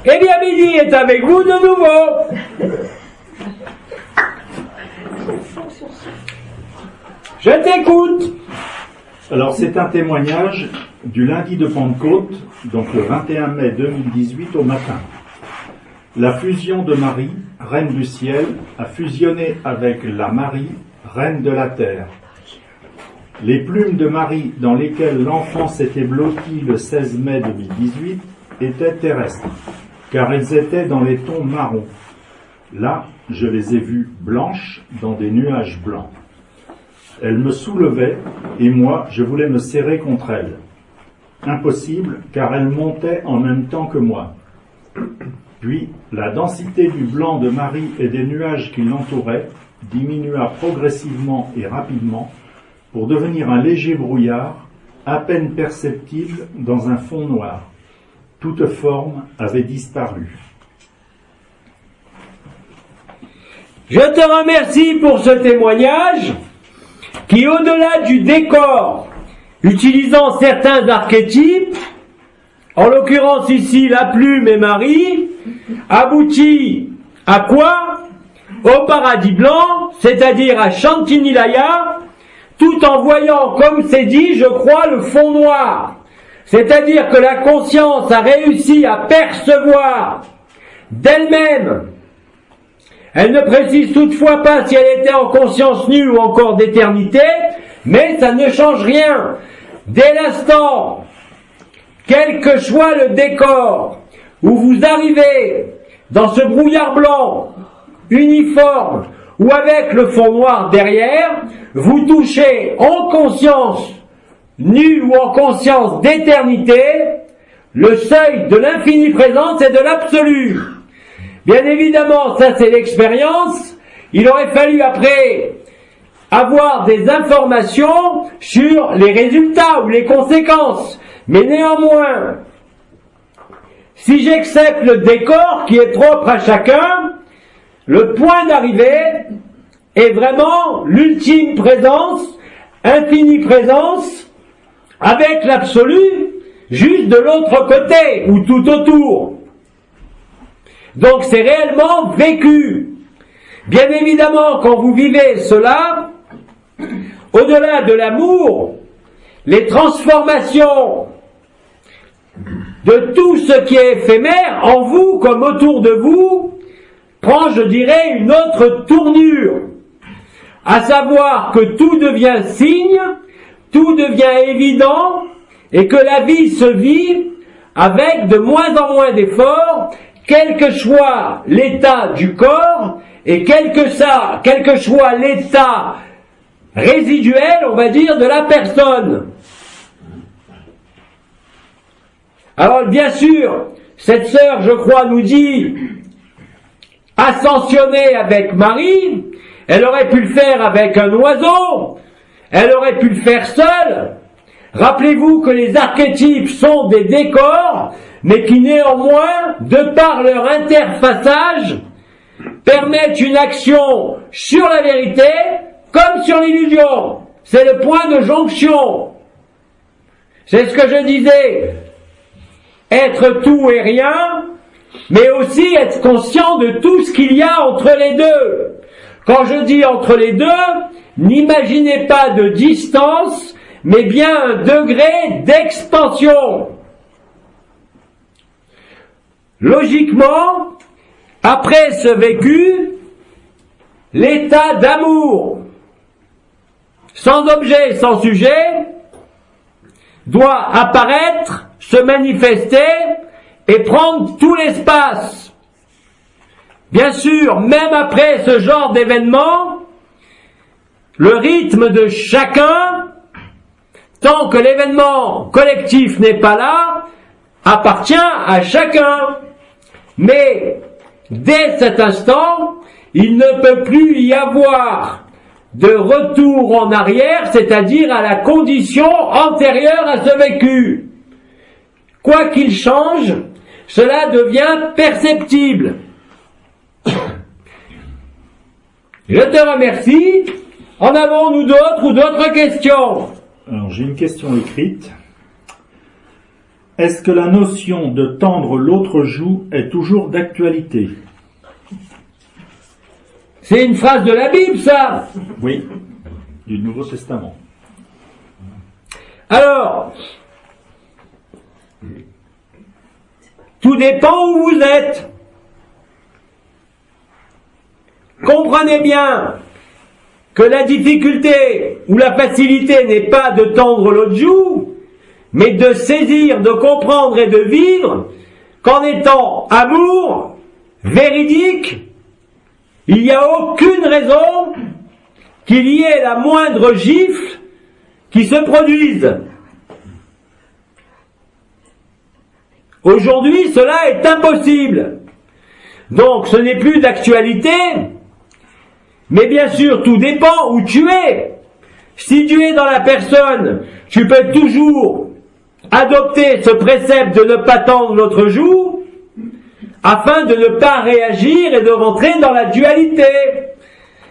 Eh bien, Midi est avec vous de nouveau. Je t'écoute. Alors, c'est un témoignage du lundi de Pentecôte, donc le 21 mai 2018 au matin. La fusion de Marie, reine du ciel, a fusionné avec la Marie, reine de la terre. Les plumes de Marie dans lesquelles l'enfant s'était blotti le 16 mai 2018 étaient terrestres, car elles étaient dans les tons marrons. Là, je les ai vues blanches dans des nuages blancs. Elles me soulevaient, et moi, je voulais me serrer contre elles. Impossible, car elles montaient en même temps que moi. Puis, la densité du blanc de Marie et des nuages qui l'entouraient diminua progressivement et rapidement pour devenir un léger brouillard, à peine perceptible dans un fond noir. Toute forme avait disparu. Je te remercie pour ce témoignage qui, au-delà du décor, utilisant certains archétypes, en l'occurrence ici la plume et Marie, aboutit à quoi? Au paradis blanc, c'est-à-dire à Chantinilaya, tout en voyant, comme c'est dit, je crois, le fond noir. C'est-à-dire que la conscience a réussi à percevoir d'elle-même. Elle ne précise toutefois pas si elle était en conscience nue ou encore d'éternité, mais ça ne change rien. Dès l'instant, quel que soit le décor, où vous arrivez dans ce brouillard blanc, uniforme, ou avec le fond noir derrière, vous touchez en conscience nue ou en conscience d'éternité le seuil de l'infini présence et de l'absolu. Bien évidemment, ça c'est l'expérience. Il aurait fallu après avoir des informations sur les résultats ou les conséquences. Mais néanmoins, si j'accepte le décor qui est propre à chacun, le point d'arrivée est vraiment l'ultime présence, infinie présence, avec l'absolu, juste de l'autre côté, ou tout autour. Donc c'est réellement vécu. Bien évidemment, quand vous vivez cela, au-delà de l'amour, les transformations de tout ce qui est éphémère, en vous comme autour de vous, prend, je dirais, une autre tournure. À savoir que tout devient signe, tout devient évident, et que la vie se vit avec de moins en moins d'efforts, quel que soit l'état du corps, et quel que soit l'état résiduel, on va dire, de la personne. Alors, bien sûr, cette sœur, je crois, nous dit ascensionner avec Marie, elle aurait pu le faire avec un oiseau, elle aurait pu le faire seule. Rappelez-vous que les archétypes sont des décors, mais qui néanmoins, de par leur interfaçage, permettent une action sur la vérité comme sur l'illusion. C'est le point de jonction. C'est ce que je disais. Être tout et rien, mais aussi être conscient de tout ce qu'il y a entre les deux. Quand je dis entre les deux, n'imaginez pas de distance, mais bien un degré d'expansion. Logiquement, après ce vécu, l'état d'amour, sans objet, sans sujet, doit apparaître, se manifester et prendre tout l'espace. Bien sûr, même après ce genre d'événement, le rythme de chacun, tant que l'événement collectif n'est pas là, appartient à chacun. Mais dès cet instant, il ne peut plus y avoir de retour en arrière, c'est-à-dire à la condition antérieure à ce vécu. Quoi qu'il change, cela devient perceptible. Je te remercie. En avons-nous d'autres ou d'autres questions? Alors, j'ai une question écrite. Est-ce que la notion de tendre l'autre joue est toujours d'actualité? C'est une phrase de la Bible, ça. Oui, du Nouveau Testament. Alors, tout dépend où vous êtes. Comprenez bien que la difficulté ou la facilité n'est pas de tendre l'autre joue, mais de saisir, de comprendre et de vivre qu'en étant amour, véridique, il n'y a aucune raison qu'il y ait la moindre gifle qui se produise. Aujourd'hui, cela est impossible. Donc, ce n'est plus d'actualité, mais bien sûr, tout dépend où tu es. Si tu es dans la personne, tu peux toujours adopter ce précepte de ne pas tendre l'autre joue, afin de ne pas réagir et de rentrer dans la dualité.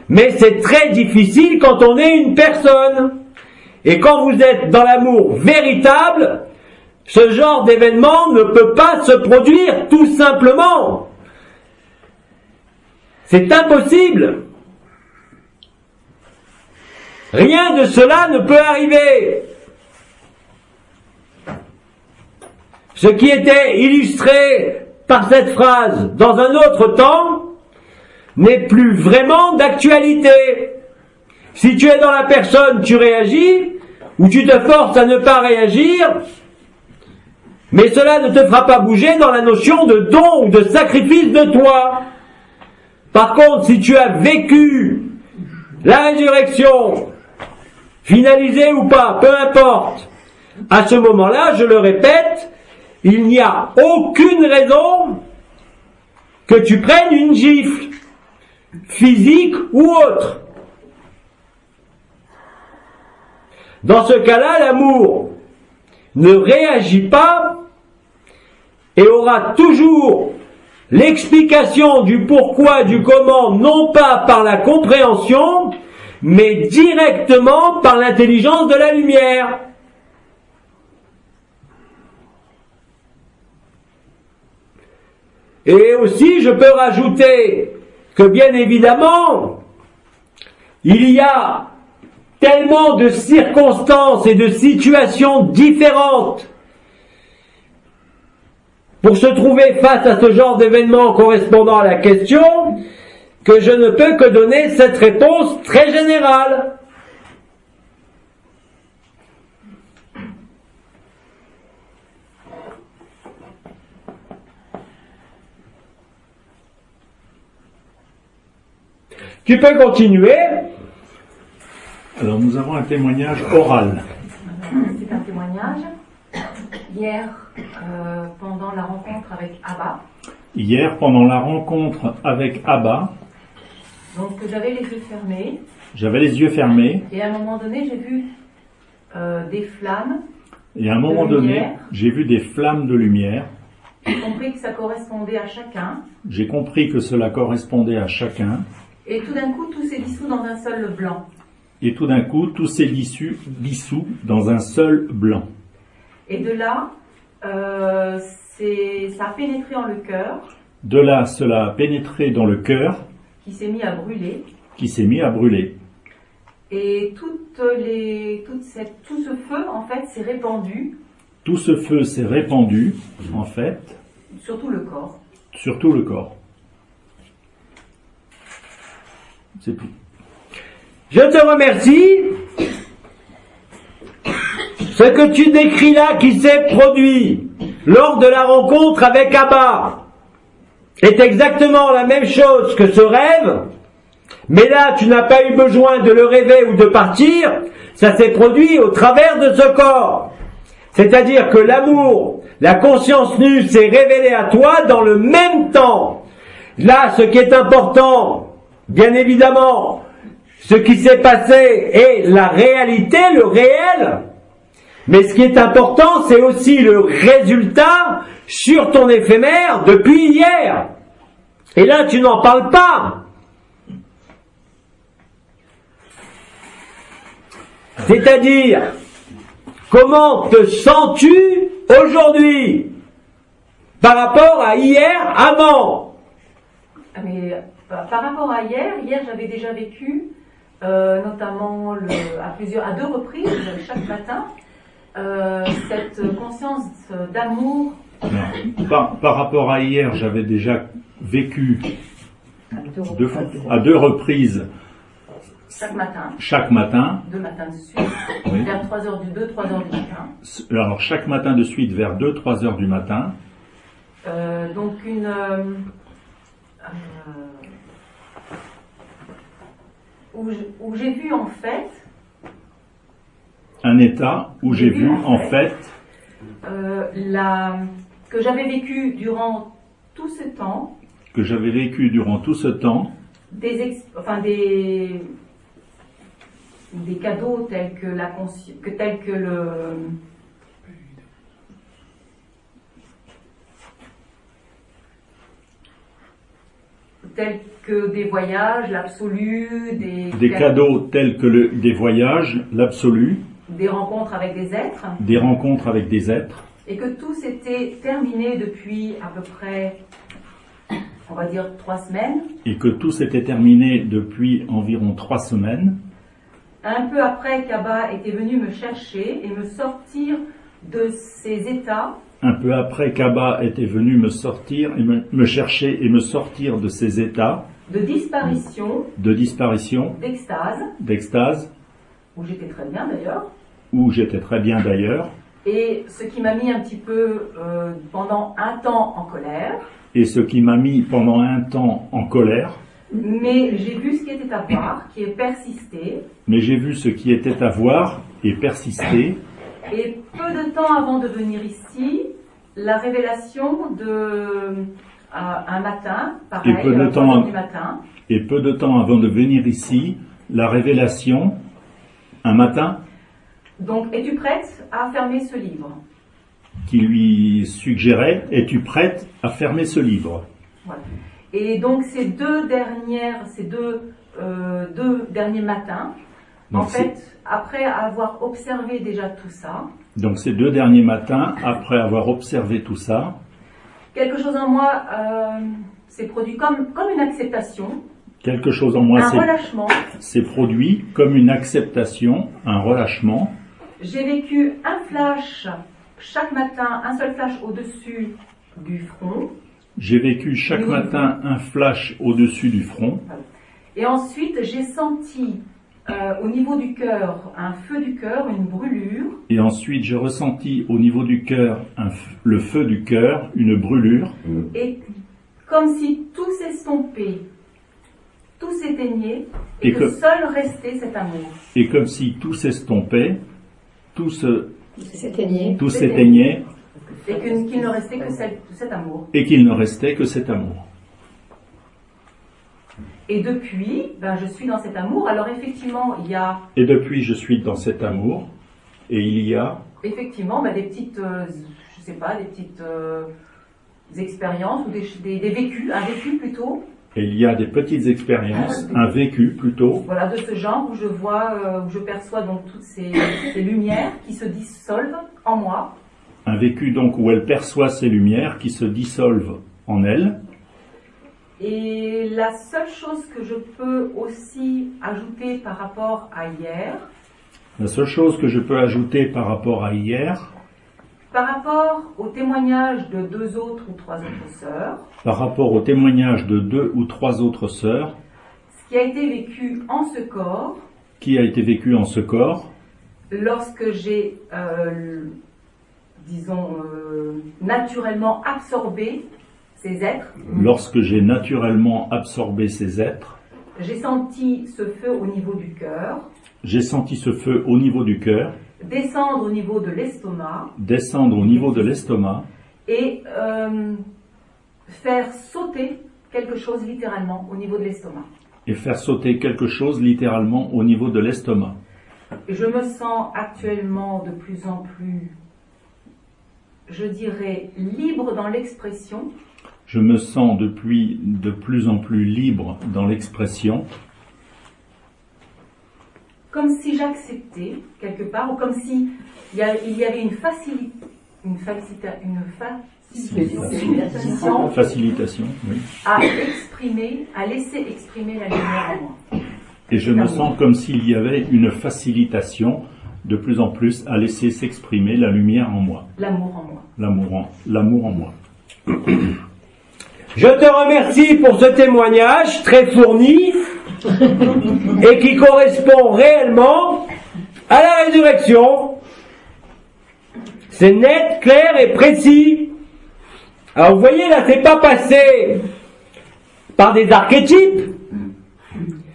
Mais c'est très difficile quand on est une personne. Et quand vous êtes dans l'amour véritable, ce genre d'événement ne peut pas se produire tout simplement. C'est impossible. Rien de cela ne peut arriver. Ce qui était illustré par cette phrase dans un autre temps n'est plus vraiment d'actualité. Si tu es dans la personne, tu réagis, ou tu te forces à ne pas réagir, mais cela ne te fera pas bouger dans la notion de don ou de sacrifice de toi. Par contre, si tu as vécu la résurrection, finalisée ou pas, peu importe, à ce moment-là, je le répète, il n'y a aucune raison que tu prennes une gifle, physique ou autre. Dans ce cas-là, l'amour ne réagit pas et aura toujours l'explication du pourquoi, du comment, non pas par la compréhension, mais directement par l'intelligence de la lumière. Et aussi, je peux rajouter que bien évidemment, il y a tellement de circonstances et de situations différentes pour se trouver face à ce genre d'événement correspondant à la question, que je ne peux que donner cette réponse très générale. Tu peux continuer. Alors nous avons un témoignage oral. C'est un témoignage. Hier, pendant la rencontre avec Abba. Hier, pendant la rencontre avec Abba, Donc j'avais les yeux fermés. j'avais les yeux fermés Et à un moment donné, j'ai vu des flammes. et à un moment donné, j'ai vu des flammes de lumière. J'ai compris que ça correspondait à chacun. J'ai compris que cela correspondait à chacun. Et tout d'un coup, tout s'est dissous dans un seul blanc. Et tout d'un coup, tout s'est dissous dans un seul blanc. Et de là, ça a pénétré en le cœur, De là, cela a pénétré dans le cœur, qui s'est mis à brûler. qui s'est mis à brûler. Et tout ce feu, en fait, s'est répandu Tout ce feu s'est répandu, en fait, sur tout le corps. sur tout le corps. C'est tout. Je te remercie. Ce que tu décris là qui s'est produit lors de la rencontre avec Abba est exactement la même chose que ce rêve, mais là tu n'as pas eu besoin de le rêver ou de partir, ça s'est produit au travers de ce corps. C'est-à-dire que l'amour, la conscience nue s'est révélée à toi dans le même temps. Là, ce qui est important, bien évidemment, ce qui s'est passé est la réalité, le réel. Mais ce qui est important, c'est aussi le résultat sur ton éphémère depuis hier. Et là, tu n'en parles pas. C'est-à-dire, comment te sens-tu aujourd'hui par rapport à hier, avant. Mais par rapport à hier j'avais déjà vécu, notamment à 2 reprises, chaque matin, cette conscience d'amour. Par rapport à hier, j'avais déjà vécu à 2 reprises chaque matin, 2 matins de suite, oui. Vers 3h du matin. Alors chaque matin de suite vers 2-3 heures du matin. Donc où j'ai vu en fait un état où j'ai vu en fait que j'avais vécu durant tout ce temps. Que j'avais vécu durant tout ce temps. Des cadeaux tels que tels que des voyages, l'absolu, des cadeaux tels que des voyages, l'absolu, des rencontres avec des êtres, et que tout s'était terminé depuis à peu près, on va dire 3 semaines. Et que tout s'était terminé depuis environ 3 semaines. Un peu après qu'Abba était venu me chercher et me sortir de ces états. Un peu après qu'Abba était venu me sortir et me chercher et me sortir de ces états de disparition, d'extase, où j'étais très bien d'ailleurs, et ce qui m'a mis un petit peu pendant un temps en colère. Mais j'ai vu ce qui était à voir, qui est persisté. Et peu de temps avant de venir ici, la révélation un matin, pareil, à 3h du matin. Et peu de temps avant de venir ici, la révélation, un matin. Donc, es-tu prête à fermer ce livre? Qui lui suggérait, es-tu prête à fermer ce livre? Voilà. Et donc, ces deux derniers matins, donc, en fait, après avoir observé déjà tout ça. Donc, ces 2 derniers matins, après avoir observé tout ça. Quelque chose en moi s'est produit comme une acceptation. Quelque chose en moi s'est produit comme une acceptation, un relâchement. J'ai vécu un flash chaque matin, un seul flash au-dessus du front. J'ai vécu chaque matin un flash au-dessus du front. Et ensuite, j'ai senti au niveau du cœur un feu du cœur, une brûlure. Et ensuite, j'ai ressenti au niveau du cœur le feu du cœur, une brûlure. Et comme si tout s'estompait, tout s'éteignait, et que seul restait cet amour. Et comme si tout s'estompait, tout s'éteignait. Et qu'il ne restait que cet amour. Et qu'il ne restait que cet amour. Et depuis, je suis dans cet amour. Alors effectivement, il y a... Et depuis, je suis dans cet amour. Et il y a... Effectivement, des petites... je sais pas, des petites expériences ou des vécus, un vécu plutôt. Et il y a des petites expériences, un vécu plutôt. Voilà, de ce genre où je vois, où je perçois donc toutes ces lumières qui se dissolvent en moi. Un vécu donc où elle perçoit ces lumières qui se dissolvent en elle. Et la seule chose que je peux aussi ajouter par rapport à hier. La seule chose que je peux ajouter par rapport à hier. Par rapport au témoignage de 2 autres ou 3 autres sœurs. Par rapport au témoignage de 2 ou 3 autres sœurs. Ce qui a été vécu en ce corps. Qui a été vécu en ce corps. Lorsque j'ai, naturellement absorbé ces êtres. Lorsque j'ai naturellement absorbé ces êtres. J'ai senti ce feu au niveau du cœur. J'ai senti ce feu au niveau du cœur. Descendre au niveau de l'estomac. Descendre au niveau de l'estomac. Et faire sauter quelque chose littéralement au niveau de l'estomac. Et faire sauter quelque chose littéralement au niveau de l'estomac. Je me sens actuellement de plus en plus, je dirais, libre dans l'expression. Je me sens de plus en plus libre dans l'expression. Comme si j'acceptais quelque part, ou comme si il y avait une une facilitation, oui. à laisser exprimer la lumière en moi. Et je me sens comme s'il y avait une facilitation de plus en plus à laisser s'exprimer la lumière en moi. L'amour en moi. L'amour en moi. Je te remercie pour ce témoignage très fourni et qui correspond réellement à la résurrection. C'est net, clair et précis. Alors vous voyez là, c'est pas passé par des archétypes,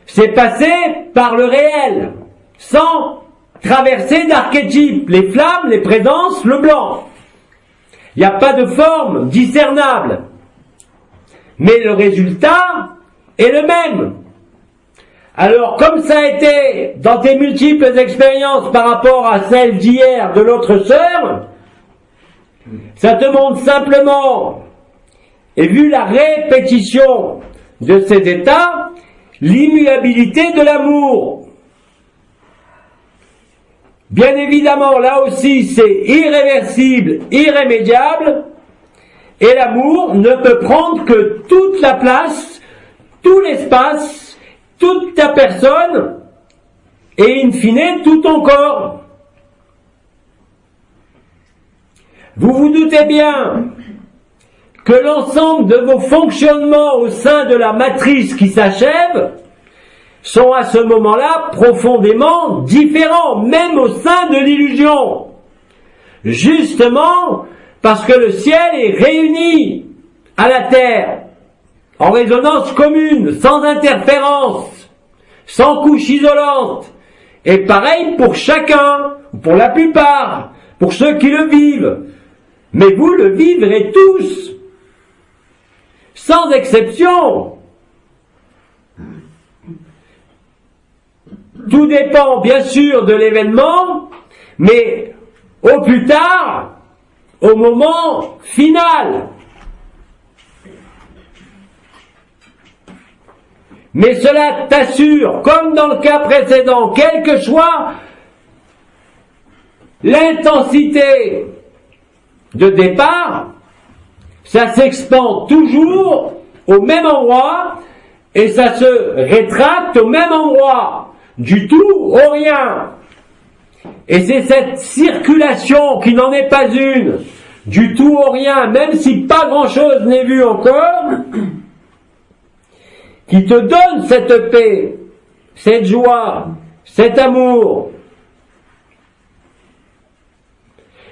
c'est passé par le réel, sans traverser d'archétypes, les flammes, les présences, le blanc. Il n'y a pas de forme discernable. Mais le résultat est le même. Alors, comme ça a été dans tes multiples expériences par rapport à celle d'hier de l'autre sœur, ça te montre simplement, et vu la répétition de ces états, l'immuabilité de l'amour. Bien évidemment, là aussi, c'est irréversible, irrémédiable, et l'amour ne peut prendre que toute la place, tout l'espace, toute ta personne, et in fine, tout ton corps. Vous vous doutez bien que l'ensemble de vos fonctionnements au sein de la matrice qui s'achève sont à ce moment-là profondément différents, même au sein de l'illusion. Justement, parce que le ciel est réuni à la terre, en résonance commune, sans interférence, sans couche isolante, et pareil pour chacun, ou pour la plupart, pour ceux qui le vivent. Mais vous le vivrez tous, sans exception. Tout dépend bien sûr de l'événement, mais au plus tard, au moment final. Mais cela t'assure, comme dans le cas précédent, quelle que soit l'intensité de départ, ça s'expand toujours au même endroit et ça se rétracte au même endroit, du tout au rien. Et c'est cette circulation qui n'en est pas une, du tout au rien, même si pas grand-chose n'est vu encore, qui te donne cette paix, cette joie, cet amour.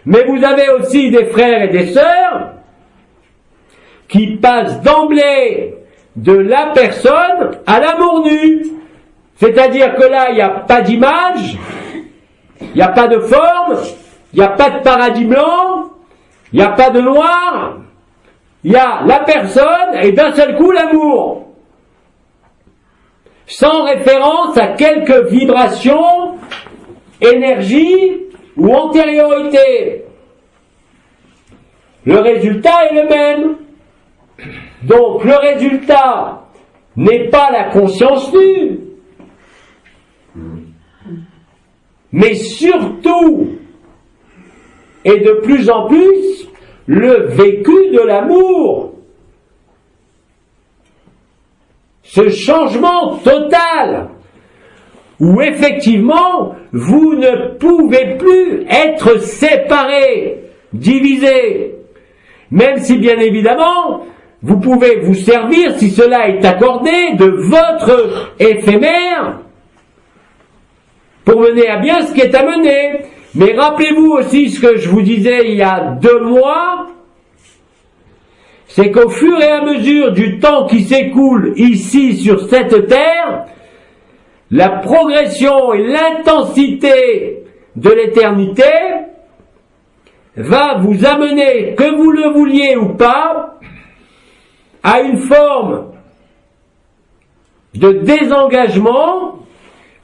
Mais vous avez aussi des frères et des sœurs qui passent d'emblée de la personne à l'amour nu. C'est-à-dire que là, il n'y a pas d'image, il n'y a pas de forme, il n'y a pas de paradis blanc, il n'y a pas de noir, il y a la personne et d'un seul coup l'amour. Sans référence à quelque vibration, énergie ou antériorité. Le résultat est le même. Donc le résultat n'est pas la conscience nue, mais surtout, et de plus en plus, le vécu de l'amour. Ce changement total, où effectivement, vous ne pouvez plus être séparés, divisés, même si bien évidemment, vous pouvez vous servir, si cela est accordé, de votre éphémère pour mener à bien ce qui est à mener. Mais rappelez-vous aussi ce que je vous disais il y a 2 mois, c'est qu'au fur et à mesure du temps qui s'écoule ici sur cette terre, la progression et l'intensité de l'éternité va vous amener, que vous le vouliez ou pas, à une forme de désengagement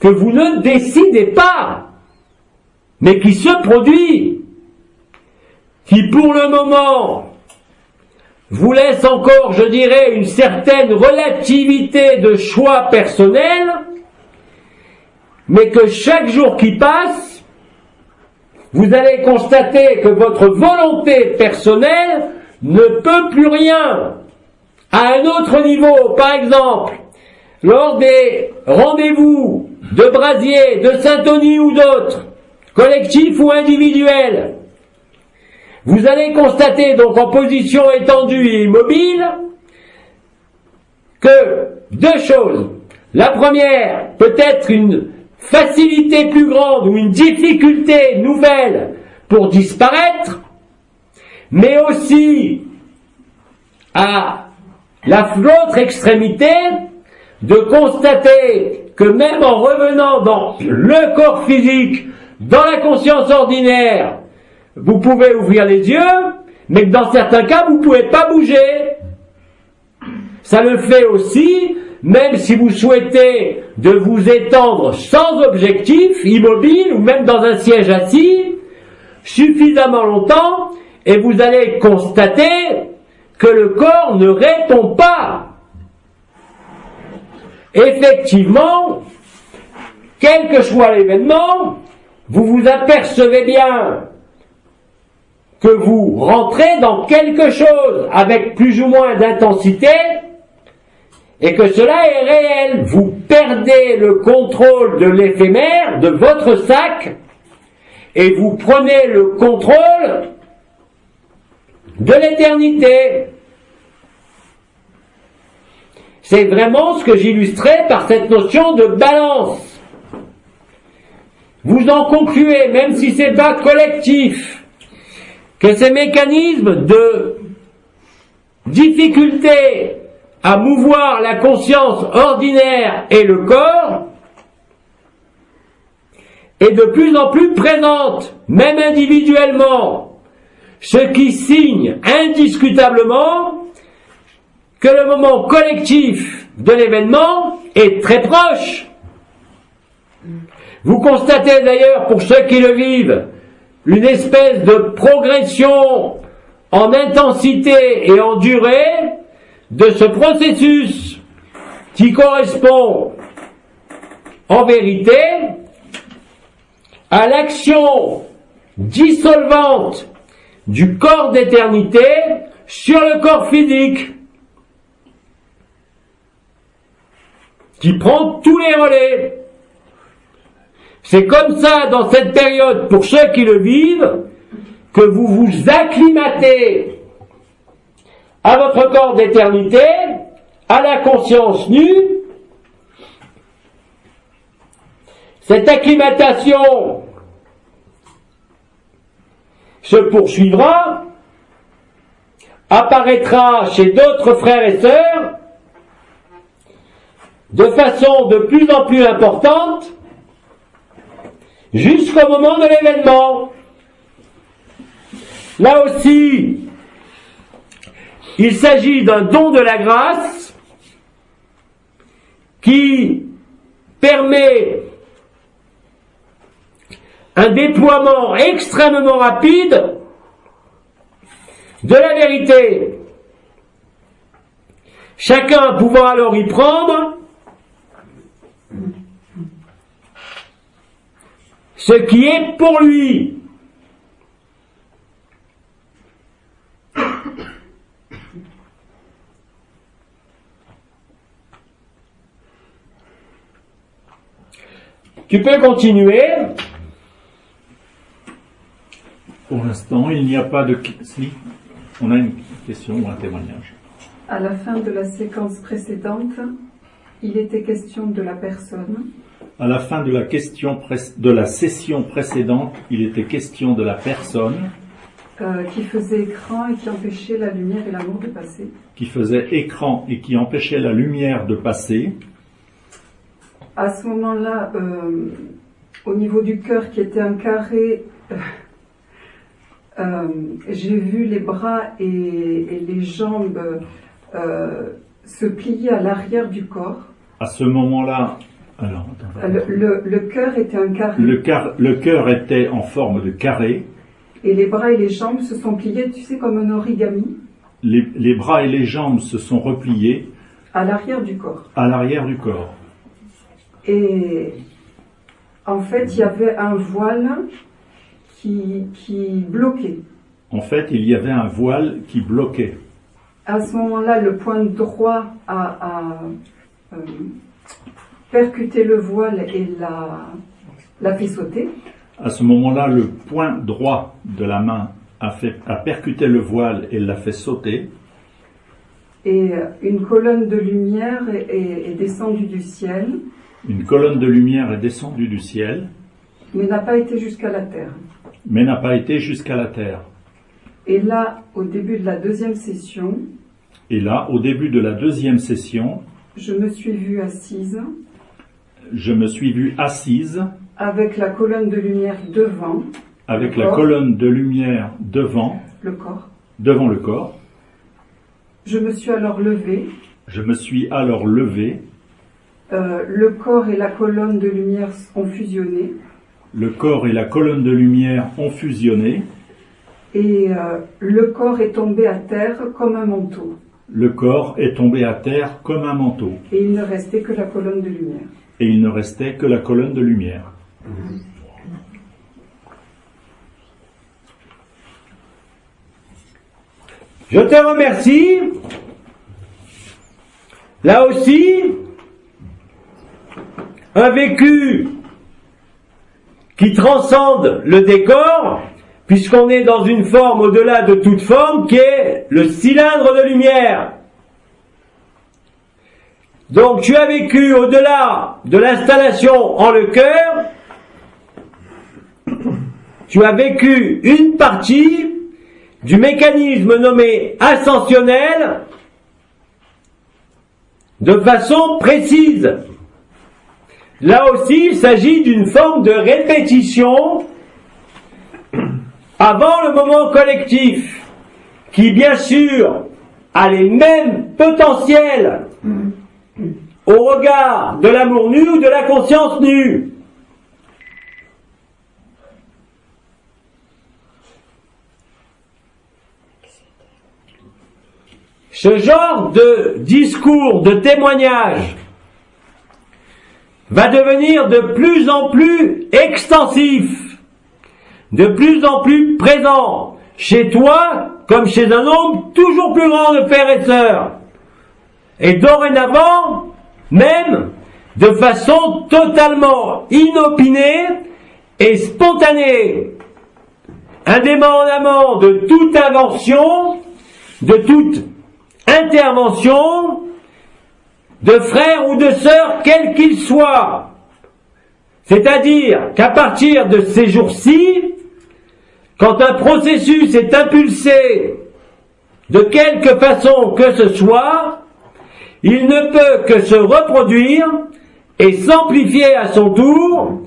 que vous ne décidez pas, mais qui se produit, qui pour le moment vous laisse encore, je dirais, une certaine relativité de choix personnel, mais que chaque jour qui passe vous allez constater que votre volonté personnelle ne peut plus rien. À un autre niveau, par exemple, lors des rendez-vous de brasier, de Saint-Denis ou d'autres, collectifs ou individuels, vous allez constater donc en position étendue et immobile que deux choses. La première, peut-être une facilité plus grande ou une difficulté nouvelle pour disparaître, mais aussi à l'autre extrémité de constater que même en revenant dans le corps physique, dans la conscience ordinaire, vous pouvez ouvrir les yeux, mais que dans certains cas, vous ne pouvez pas bouger. Ça le fait aussi, même si vous souhaitez de vous étendre sans objectif, immobile, ou même dans un siège assis, suffisamment longtemps, et vous allez constater que le corps ne répond pas. Effectivement, quel que soit l'événement, vous vous apercevez bien que vous rentrez dans quelque chose avec plus ou moins d'intensité et que cela est réel. Vous perdez le contrôle de l'éphémère, de votre sac, et vous prenez le contrôle de l'éternité. C'est vraiment ce que j'illustrais par cette notion de balance. Vous en concluez, même si c'est pas collectif, que ces mécanismes de difficulté à mouvoir la conscience ordinaire et le corps est de plus en plus présente, même individuellement, ce qui signe indiscutablement que le moment collectif de l'événement est très proche. Vous constatez d'ailleurs, pour ceux qui le vivent, une espèce de progression en intensité et en durée de ce processus qui correspond en vérité à l'action dissolvante du corps d'éternité sur le corps physique, qui prend tous les relais. C'est comme ça, dans cette période, pour ceux qui le vivent, que vous vous acclimatez à votre corps d'éternité, à la conscience nue. Cette acclimatation se poursuivra, apparaîtra chez d'autres frères et sœurs de façon de plus en plus importante jusqu'au moment de l'événement. Là aussi, il s'agit d'un don de la grâce qui permet un déploiement extrêmement rapide de la vérité. Chacun pouvant alors y prendre ce qui est pour lui. Tu peux continuer. Pour l'instant, il n'y a pas de... Si, on a une question ou un témoignage. À la fin de la séquence précédente, il était question de la personne. À la fin de la session précédente, il était question de la personne qui faisait écran et qui empêchait la lumière et l'amour de passer. Qui faisait écran et qui empêchait la lumière de passer. À ce moment-là, au niveau du cœur qui était un carré, j'ai vu les bras et les jambes se plier à l'arrière du corps. À ce moment-là, alors, le cœur était un carré. Le cœur était en forme de carré. Et les bras et les jambes se sont pliés, tu sais, comme un origami. Les bras et les jambes se sont repliés. À l'arrière du corps. À l'arrière du corps. Et en fait, il y avait un voile qui bloquait. En fait, il y avait un voile qui bloquait. À ce moment-là, le point droit a percuté le voile et l'a fait sauter. À ce moment-là, le point droit de la main a percuté le voile et l'a fait sauter. Et une colonne de lumière est descendue du ciel. Une colonne de lumière est descendue du ciel. Mais n'a pas été jusqu'à la terre. Mais n'a pas été jusqu'à la terre. Et là, au début de la deuxième session, je me suis vue assise. Je me suis vue assise. Avec la colonne de lumière devant. Avec la colonne de lumière devant. Le corps. Devant le corps. Je me suis alors levée. Le corps et la colonne de lumière ont fusionné. Le corps et la colonne de lumière ont fusionné. Et le corps est tombé à terre comme un manteau. Le corps est tombé à terre comme un manteau. Et il ne restait que la colonne de lumière. Je te remercie. Là aussi, un vécu qui transcende le décor, puisqu'on est dans une forme au-delà de toute forme, qui est le cylindre de lumière. Donc tu as vécu au-delà de l'installation en le cœur, tu as vécu une partie du mécanisme nommé ascensionnel de façon précise. Là aussi, il s'agit d'une forme de répétition avant le moment collectif, qui bien sûr a les mêmes potentiels au regard de l'amour nu ou de la conscience nue. Ce genre de discours, de témoignage, va devenir de plus en plus extensif, de plus en plus présent, chez toi comme chez un nombre toujours plus grand de frères et sœurs. Et dorénavant, même de façon totalement inopinée et spontanée, indépendamment de toute invention, de toute intervention, de frères ou de sœurs, quels qu'ils soient. C'est-à-dire qu'à partir de ces jours-ci, quand un processus est impulsé de quelque façon que ce soit, il ne peut que se reproduire et s'amplifier à son tour,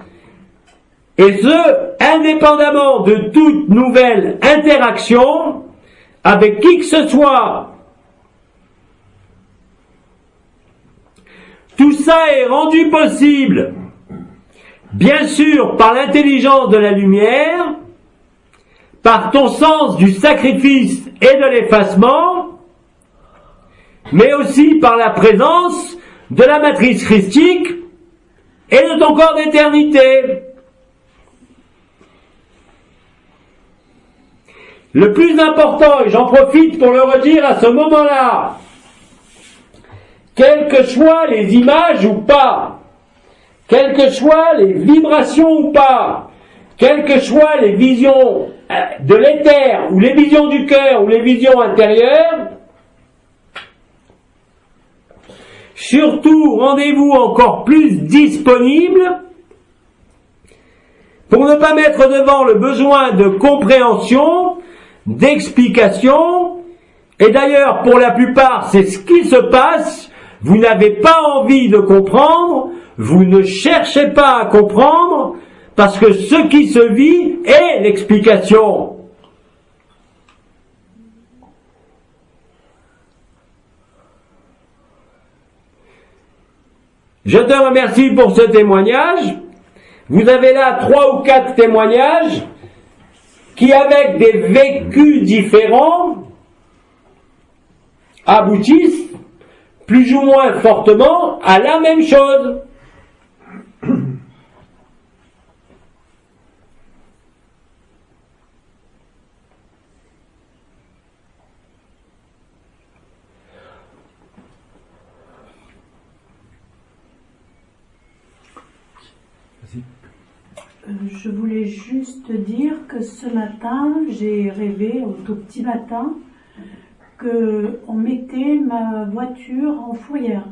et ce, indépendamment de toute nouvelle interaction avec qui que ce soit. Tout ça est rendu possible, bien sûr, par l'intelligence de la lumière, par ton sens du sacrifice et de l'effacement, mais aussi par la présence de la matrice christique et de ton corps d'éternité. Le plus important, et j'en profite pour le redire à ce moment-là, quelles que soient les images ou pas, quelles que soient les vibrations ou pas, quelles que soient les visions de l'éther, ou les visions du cœur, ou les visions intérieures, surtout rendez-vous encore plus disponible pour ne pas mettre devant le besoin de compréhension, d'explication, et d'ailleurs pour la plupart c'est ce qui se passe, vous n'avez pas envie de comprendre, vous ne cherchez pas à comprendre, parce que ce qui se vit est l'explication. Je te remercie pour ce témoignage. Vous avez là 3 ou 4 témoignages qui, avec des vécus différents, aboutissent plus ou moins fortement à la même chose. Je voulais juste dire que ce matin, j'ai rêvé, au tout petit matin, qu'on mettait ma voiture en fourrière.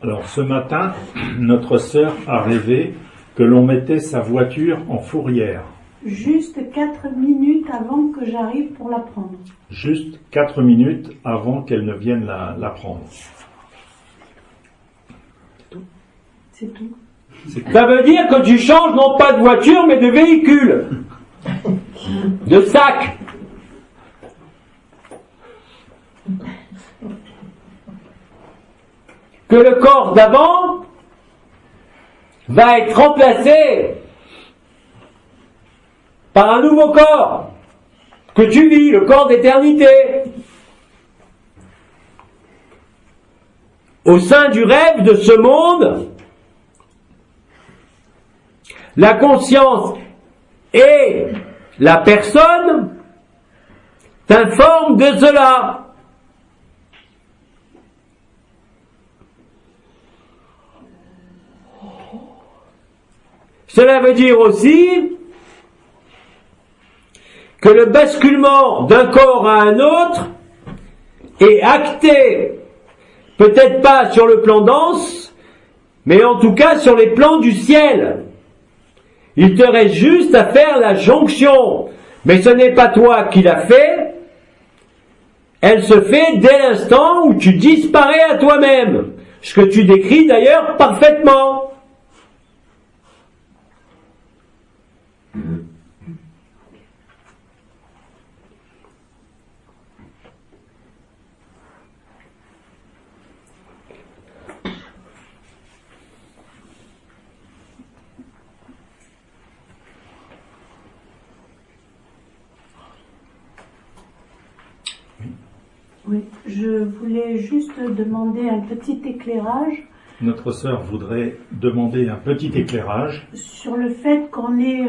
Alors ce matin, notre sœur a rêvé que l'on mettait sa voiture en fourrière. Juste 4 minutes avant que j'arrive pour la prendre. Juste 4 minutes avant qu'elle ne vienne la prendre. C'est tout. Ça veut dire que tu changes non pas de voiture, mais de véhicule. De sac. Que le corps d'avant va être remplacé par un nouveau corps que tu vis, le corps d'éternité. Au sein du rêve de ce monde, la conscience et la personne t'informent de cela. Cela veut dire aussi que le basculement d'un corps à un autre est acté, peut-être pas sur le plan dense, mais en tout cas sur les plans du ciel. Il te reste juste à faire la jonction, mais ce n'est pas toi qui l'as fait, elle se fait dès l'instant où tu disparais à toi-même, ce que tu décris d'ailleurs parfaitement. Oui, je voulais juste demander un petit éclairage. Notre sœur voudrait demander un petit éclairage sur le fait qu'on est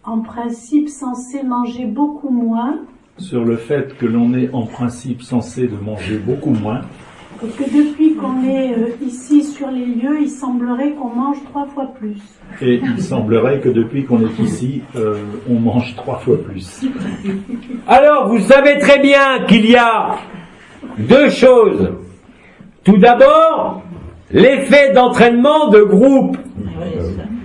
en principe censé manger beaucoup moins. Sur le fait que l'on est en principe censé de manger beaucoup moins. Et que depuis qu'on est ici sur les lieux, il semblerait qu'on mange 3 fois plus. Et il semblerait que depuis qu'on est ici, on mange 3 fois plus. Alors, vous savez très bien qu'il y a 2 choses. Tout d'abord, l'effet d'entraînement de groupe.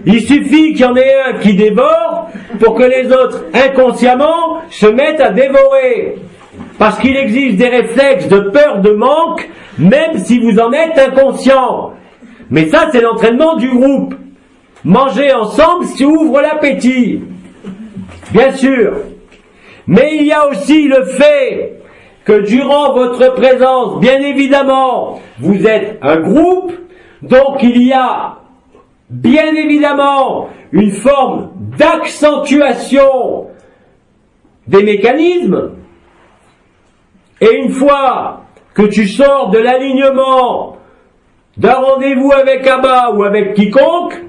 Il suffit qu'il y en ait un qui dévore pour que les autres, inconsciemment, se mettent à dévorer. Parce qu'il existe des réflexes de peur de manque, même si vous en êtes inconscient. Mais ça, c'est l'entraînement du groupe. Manger ensemble, ça ouvre l'appétit. Bien sûr. Mais il y a aussi le fait que durant votre présence, bien évidemment, vous êtes un groupe, donc il y a bien évidemment une forme d'accentuation des mécanismes, et une fois que tu sors de l'alignement d'un rendez-vous avec Abba ou avec quiconque,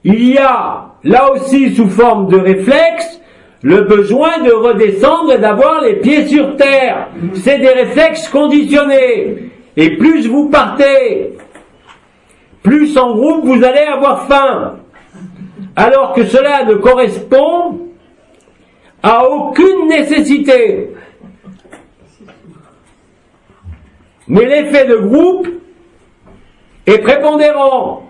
il y a là aussi sous forme de réflexe le besoin de redescendre et d'avoir les pieds sur terre. C'est des réflexes conditionnés. Et plus vous partez, plus en groupe vous allez avoir faim. Alors que cela ne correspond à aucune nécessité. Mais l'effet de groupe est prépondérant.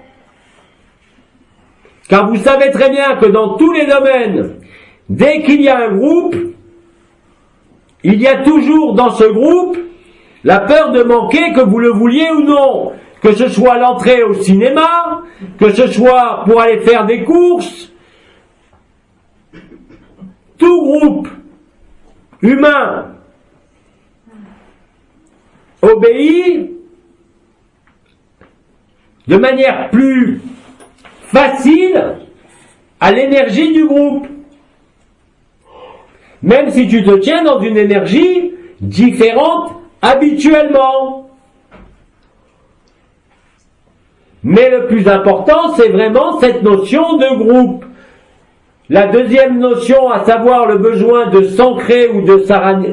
Car vous savez très bien que dans tous les domaines, dès qu'il y a un groupe, il y a toujours dans ce groupe la peur de manquer, que vous le vouliez ou non. Que ce soit l'entrée au cinéma, que ce soit pour aller faire des courses. Tout groupe humain obéit de manière plus facile à l'énergie du groupe. Même si tu te tiens dans une énergie différente habituellement. Mais le plus important, c'est vraiment cette notion de groupe. La deuxième notion, à savoir le besoin de s'ancrer ou de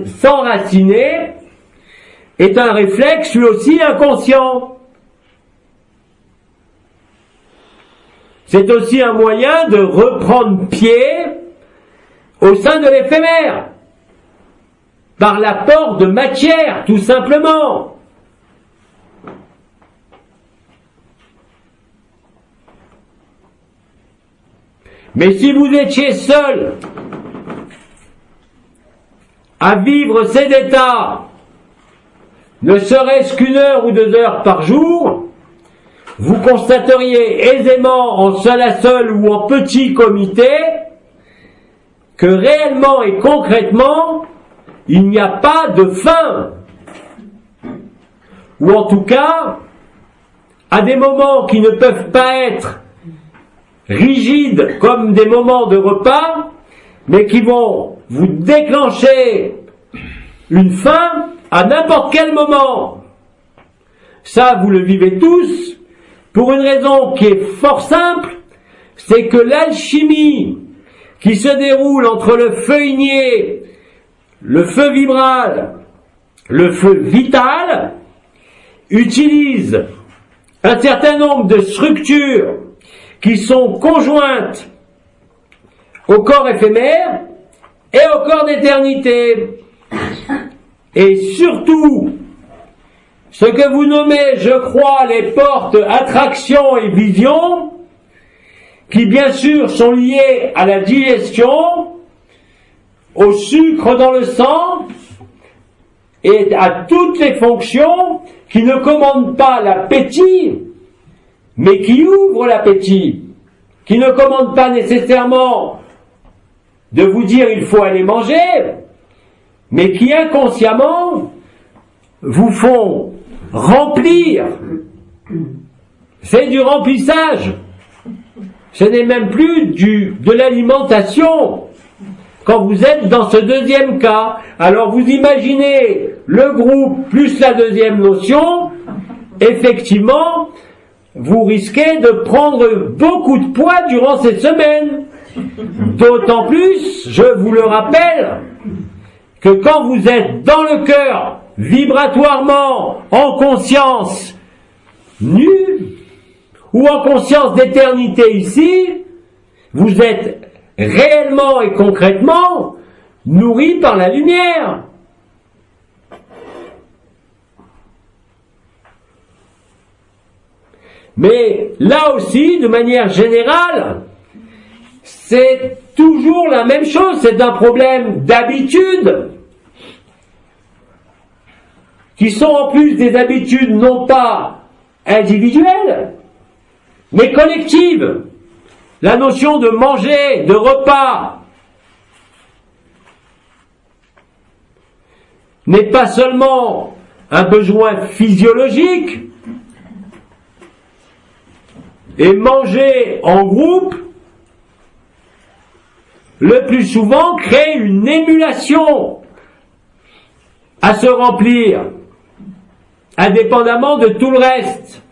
s'enraciner, est un réflexe lui aussi inconscient. c'est aussi un moyen de reprendre pied au sein de l'éphémère, par l'apport de matière, tout simplement. Mais si vous étiez seul à vivre cet état, ne serait-ce qu'1 heure ou 2 heures par jour, vous constateriez aisément en seul à seul ou en petit comité que réellement et concrètement, il n'y a pas de fin. Ou en tout cas, à des moments qui ne peuvent pas être rigides comme des moments de repas, mais qui vont vous déclencher une faim à n'importe quel moment. Ça, vous le vivez tous, pour une raison qui est fort simple, c'est que l'alchimie qui se déroule entre le feu igné, le feu vibral, le feu vital, utilise un certain nombre de structures qui sont conjointes au corps éphémère et au corps d'éternité. Et surtout, ce que vous nommez, je crois, les portes attraction et vision, qui bien sûr sont liées à la digestion, au sucre dans le sang, et à toutes les fonctions qui ne commandent pas l'appétit, mais qui ouvrent l'appétit, qui ne commandent pas nécessairement de vous dire il faut aller manger, mais qui inconsciemment vous font remplir. C'est du remplissage. Ce n'est même plus de l'alimentation. Quand vous êtes dans ce deuxième cas, alors vous imaginez le groupe plus la deuxième notion, effectivement, vous risquez de prendre beaucoup de poids durant cette semaine. D'autant plus, je vous le rappelle, que quand vous êtes dans le cœur, vibratoirement, en conscience nue, ou en conscience d'éternité ici, vous êtes réellement et concrètement nourri par la lumière. Mais là aussi, de manière générale, c'est toujours la même chose, c'est un problème d'habitude, qui sont en plus des habitudes non pas individuelles, mais collectives. La notion de manger, de repas, n'est pas seulement un besoin physiologique, et manger en groupe, le plus souvent, crée une émulation à se remplir, indépendamment de tout le reste.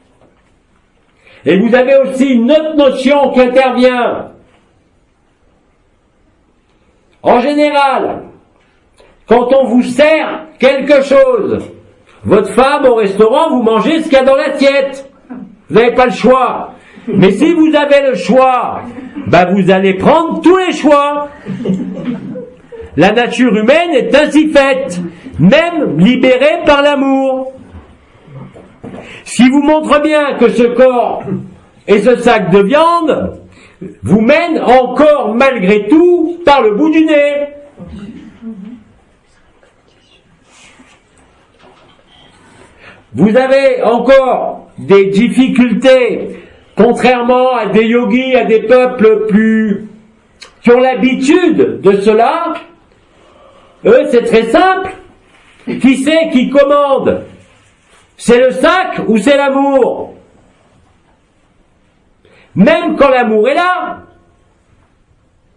Et vous avez aussi une autre notion qui intervient. En général, quand on vous sert quelque chose, votre femme au restaurant, vous mangez ce qu'il y a dans l'assiette. Vous n'avez pas le choix. Mais si vous avez le choix, vous allez prendre tous les choix. La nature humaine est ainsi faite, même libérée par l'amour. Si vous montre bien que ce corps et ce sac de viande vous mènent encore malgré tout par le bout du nez. Vous avez encore des difficultés, contrairement à des yogis, à des peuples qui ont l'habitude de cela. Eux, c'est très simple. Qui c'est qui commande? C'est le sac ou c'est l'amour? Même quand l'amour est là,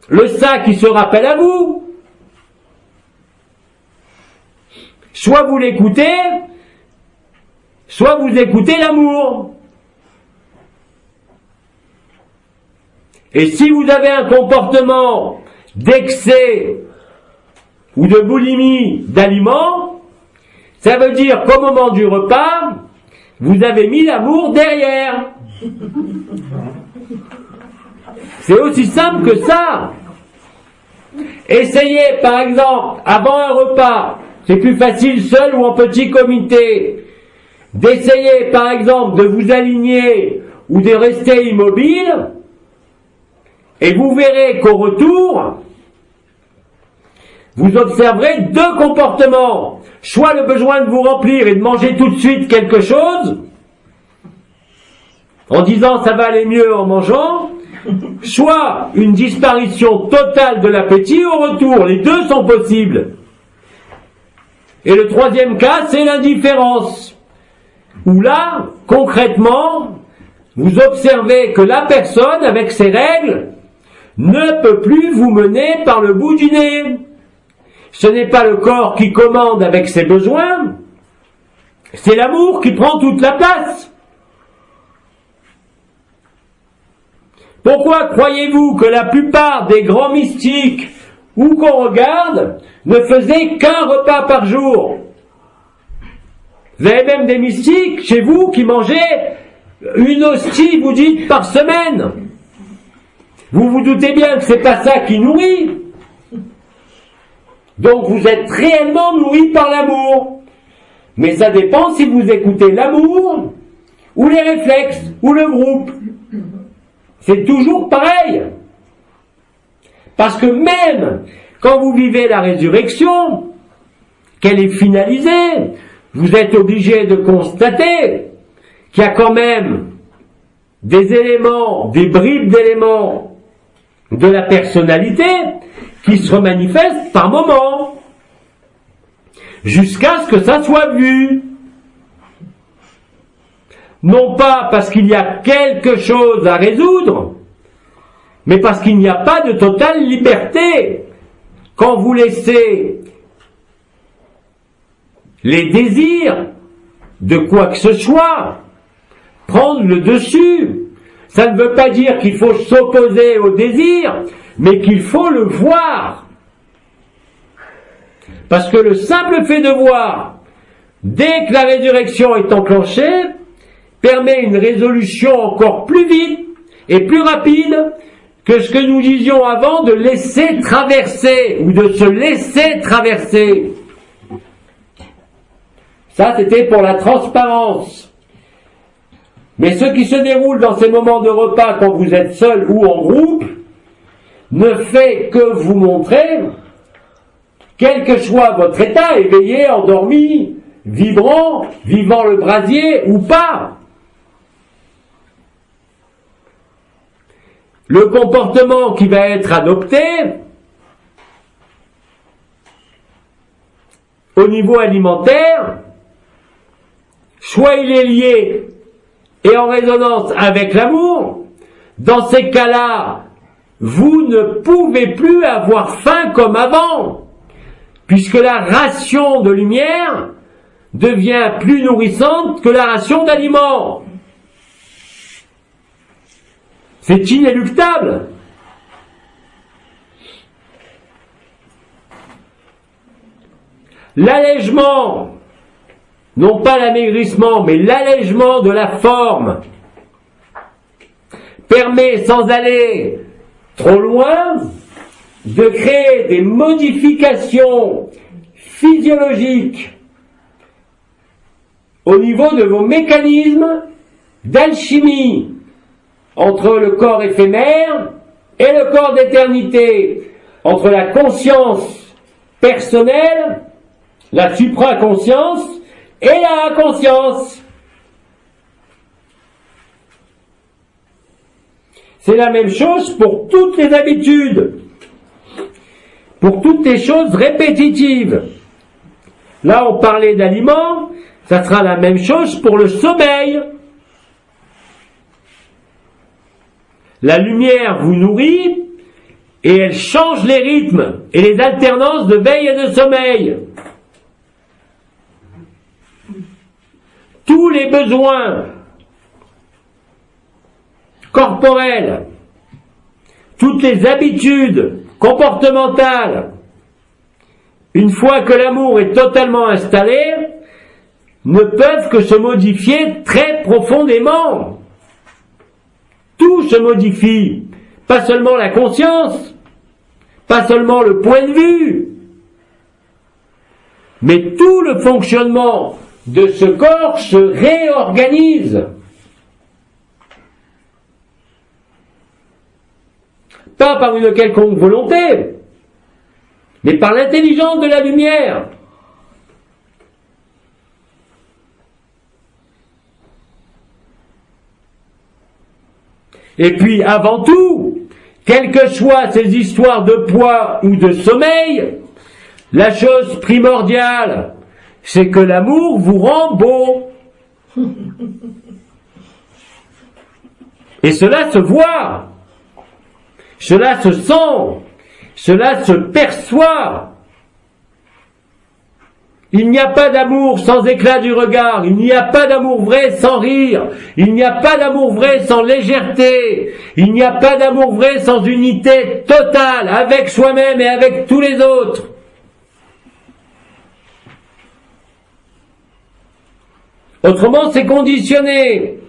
le sac il se rappelle à vous. Soit vous l'écoutez, soit vous écoutez l'amour. Et si vous avez un comportement d'excès ou de boulimie d'aliments, ça veut dire qu'au moment du repas, vous avez mis l'amour derrière. C'est aussi simple que ça. Essayez, par exemple, avant un repas, c'est plus facile seul ou en petit comité, d'essayer, par exemple, de vous aligner ou de rester immobile, et vous verrez qu'au retour, vous observerez deux comportements. Soit le besoin de vous remplir et de manger tout de suite quelque chose, en disant ça va aller mieux en mangeant, soit une disparition totale de l'appétit au retour. Les deux sont possibles. Et le troisième cas, c'est l'indifférence, où là, concrètement, vous observez que la personne, avec ses règles, ne peut plus vous mener par le bout du nez. Ce n'est pas le corps qui commande avec ses besoins, c'est l'amour qui prend toute la place. Pourquoi croyez-vous que la plupart des grands mystiques ou qu'on regarde ne faisaient qu'un repas par jour? Vous avez même des mystiques chez vous qui mangeaient une hostie, vous dites, par semaine. Vous vous doutez bien que c'est pas ça qui nourrit. Donc vous êtes réellement nourri par l'amour. Mais ça dépend si vous écoutez l'amour, ou les réflexes, ou le groupe. C'est toujours pareil. Parce que même quand vous vivez la résurrection, qu'elle est finalisée, vous êtes obligé de constater qu'il y a quand même des éléments, des bribes d'éléments de la personnalité qui se manifestent par moments, jusqu'à ce que ça soit vu. Non pas parce qu'il y a quelque chose à résoudre, mais parce qu'il n'y a pas de totale liberté. Quand vous laissez les désirs de quoi que ce soit prendre le dessus, ça ne veut pas dire qu'il faut s'opposer au désir, mais qu'il faut le voir. Parce que le simple fait de voir, dès que la résurrection est enclenchée, permet une résolution encore plus vite et plus rapide que ce que nous disions avant de laisser traverser ou de se laisser traverser. Ça, c'était pour la transparence. Mais ce qui se déroule dans ces moments de repas quand vous êtes seul ou en groupe ne fait que vous montrer, quel que soit votre état, éveillé, endormi, vibrant, vivant le brasier ou pas, le comportement qui va être adopté au niveau alimentaire, soit il est lié et en résonance avec l'amour. Dans ces cas-là, vous ne pouvez plus avoir faim comme avant, puisque la ration de lumière devient plus nourrissante que la ration d'aliments. C'est inéluctable. L'allègement, non pas l'amaigrissement, mais l'allègement de la forme, permet, sans aller trop loin, de créer des modifications physiologiques au niveau de vos mécanismes d'alchimie entre le corps éphémère et le corps d'éternité, entre la conscience personnelle, la supraconscience et la conscience. C'est la même chose pour toutes les habitudes, pour toutes les choses répétitives. Là, on parlait d'aliments, ça sera la même chose pour le sommeil. La lumière vous nourrit et elle change les rythmes et les alternances de veille et de sommeil. Tous les besoins corporels, toutes les habitudes comportementales, une fois que l'amour est totalement installé, ne peuvent que se modifier très profondément. Tout se modifie pas seulement la conscience, pas seulement le point de vue, mais tout le fonctionnement de ce corps se réorganise. Pas par une quelconque volonté, mais par l'intelligence de la lumière. Et puis, avant tout, quelles que soient ces histoires de poids ou de sommeil, la chose primordiale, c'est que l'amour vous rend beau. Et cela se voit, cela se sent, cela se perçoit. Il n'y a pas d'amour sans éclat du regard, il n'y a pas d'amour vrai sans rire, il n'y a pas d'amour vrai sans légèreté, il n'y a pas d'amour vrai sans unité totale avec soi-même et avec tous les autres. Autrement, c'est conditionné.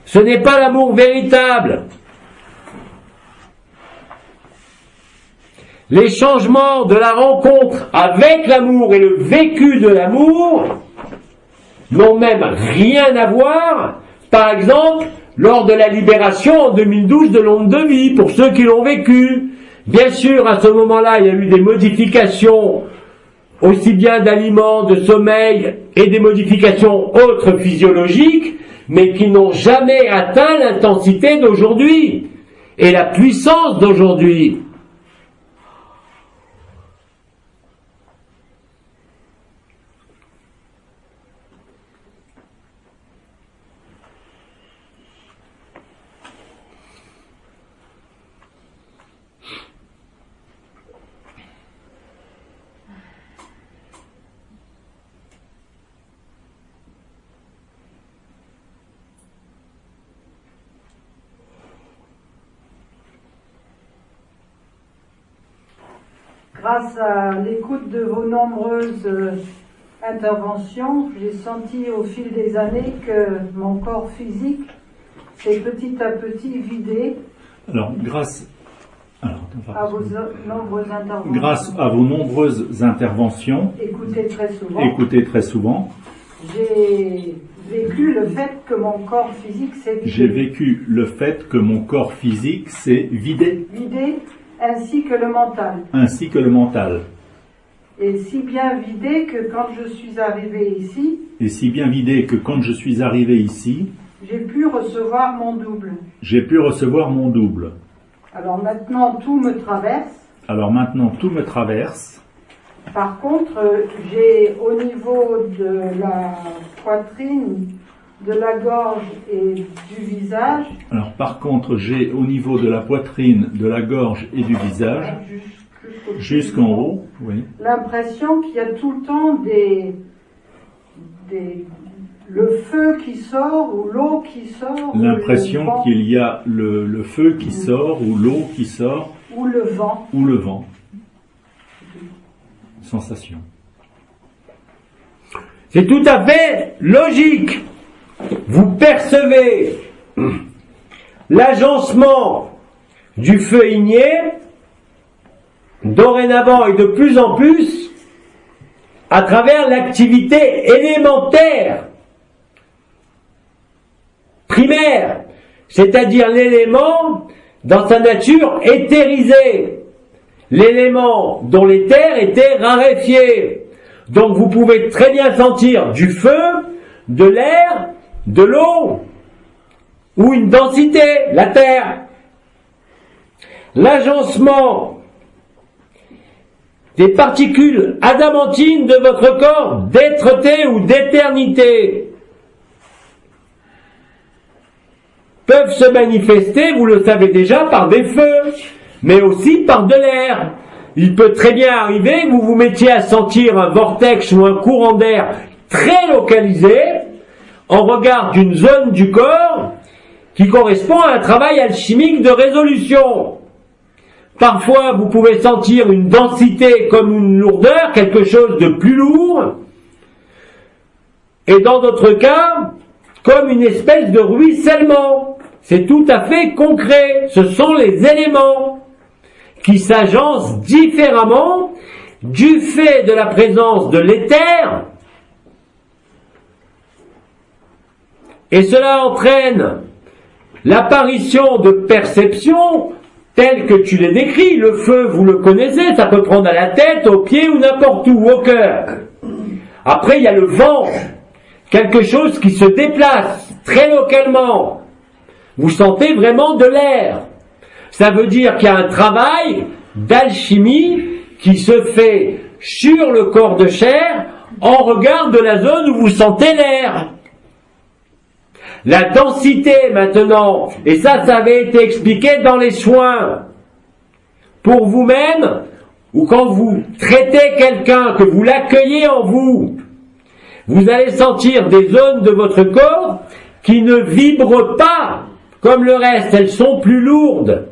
Ce n'est pas l'amour véritable. Les changements de la rencontre avec l'amour et le vécu de l'amour n'ont même rien à voir, par exemple, lors de la libération en 2012 de l'onde de vie, pour ceux qui l'ont vécu. Bien sûr, à ce moment-là, il y a eu des modifications, aussi bien d'aliments, de sommeil, et des modifications autres physiologiques, mais qui n'ont jamais atteint l'intensité d'aujourd'hui, et la puissance d'aujourd'hui. Grâce à l'écoute de vos nombreuses interventions, j'ai senti au fil des années que mon corps physique s'est petit à petit vidé. Alors, grâce à vos nombreuses interventions. Grâce à vos nombreuses interventions, écoutez très souvent, j'ai vécu le fait que mon corps physique s'est vidé. J'ai vécu le fait que mon corps physique s'est vidé. Vidé, ainsi que le mental. Ainsi que le mental. Et si bien vidé que quand je suis arrivé ici, Et si bien vidé que quand je suis arrivé ici, j'ai pu recevoir mon double. J'ai pu recevoir mon double. Alors maintenant, tout me traverse. Alors maintenant, tout me traverse. Par contre, j'ai au niveau de la poitrine, de la gorge et du visage. Alors par contre, j'ai au niveau de la poitrine, de la gorge et du visage, jusqu'en haut, oui, l'impression qu'il y a tout le temps le feu qui sort ou l'eau qui sort. L'impression qu'il y a le feu qui sort ou l'eau qui sort. Ou le vent. Ou le vent. Sensation. C'est tout à fait logique. Vous percevez l'agencement du feu igné dorénavant et de plus en plus à travers l'activité élémentaire, primaire, c'est-à-dire l'élément dans sa nature éthérisée, l'élément dont l'éther était raréfié. Donc vous pouvez très bien sentir du feu, de l'air, de l'eau, ou une densité, la terre. L'agencement des particules adamantines de votre corps, d'être-té ou d'éternité, peuvent se manifester, vous le savez déjà, par des feux, mais aussi par de l'air. Il peut très bien arriver que vous vous mettiez à sentir un vortex ou un courant d'air très localisé en regard d'une zone du corps qui correspond à un travail alchimique de résolution. Parfois, vous pouvez sentir une densité comme une lourdeur, quelque chose de plus lourd, et dans d'autres cas, comme une espèce de ruissellement. c'est tout à fait concret. Ce sont les éléments qui s'agencent différemment du fait de la présence de l'éther, et cela entraîne l'apparition de perceptions telles que tu les décris. Le feu, vous le connaissez, ça peut prendre à la tête, aux pieds ou n'importe où, au cœur. Après, il y a le vent, quelque chose qui se déplace très localement. Vous sentez vraiment de l'air. Ça veut dire qu'il y a un travail d'alchimie qui se fait sur le corps de chair en regard de la zone où vous sentez l'air. La densité maintenant, et ça avait été expliqué dans les soins, pour vous-même, ou quand vous traitez quelqu'un, que vous l'accueillez en vous, vous allez sentir des zones de votre corps qui ne vibrent pas comme le reste, elles sont plus lourdes.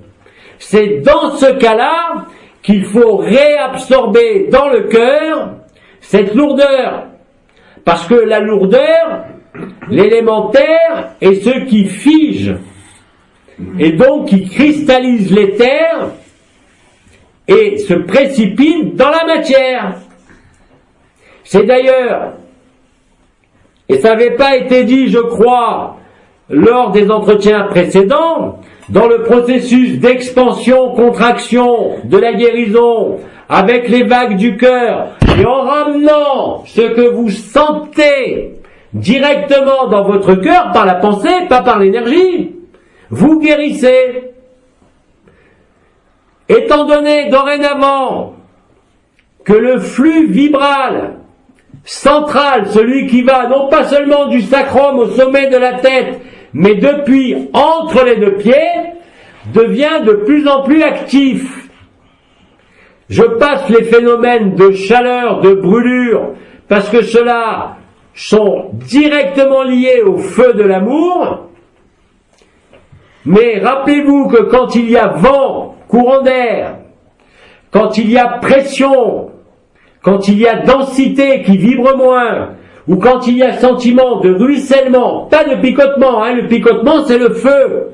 C'est dans ce cas-là qu'il faut réabsorber dans le cœur cette lourdeur. Parce que la lourdeur, l'élémentaire, est ce qui fige, et donc qui cristallise l'éther et se précipite dans la matière. C'est d'ailleurs, et ça n'avait pas été dit, je crois, lors des entretiens précédents, dans le processus d'expansion-contraction de la guérison, avec les vagues du cœur, et en ramenant ce que vous sentez directement dans votre cœur par la pensée, pas par l'énergie, vous guérissez. Étant donné dorénavant que le flux vibral central, celui qui va non pas seulement du sacrum au sommet de la tête, mais depuis entre les deux pieds, devient de plus en plus actif. Je passe les phénomènes de chaleur, de brûlure, parce que ceux-là sont directement liés au feu de l'amour, mais rappelez-vous que quand il y a vent, courant d'air, quand il y a pression, quand il y a densité qui vibre moins, ou quand il y a sentiment de ruissellement, pas de picotement, le picotement c'est le feu,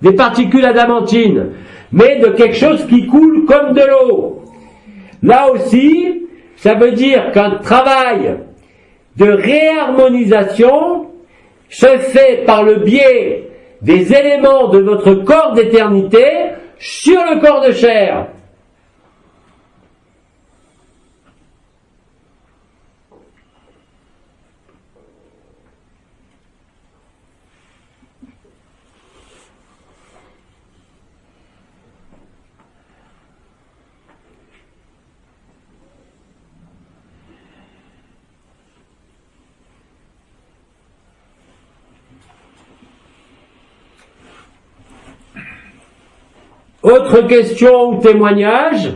des particules adamantines, mais de quelque chose qui coule comme de l'eau. Là aussi, ça veut dire qu'un travail de réharmonisation se fait par le biais des éléments de votre corps d'éternité sur le corps de chair. Autre question ou témoignage?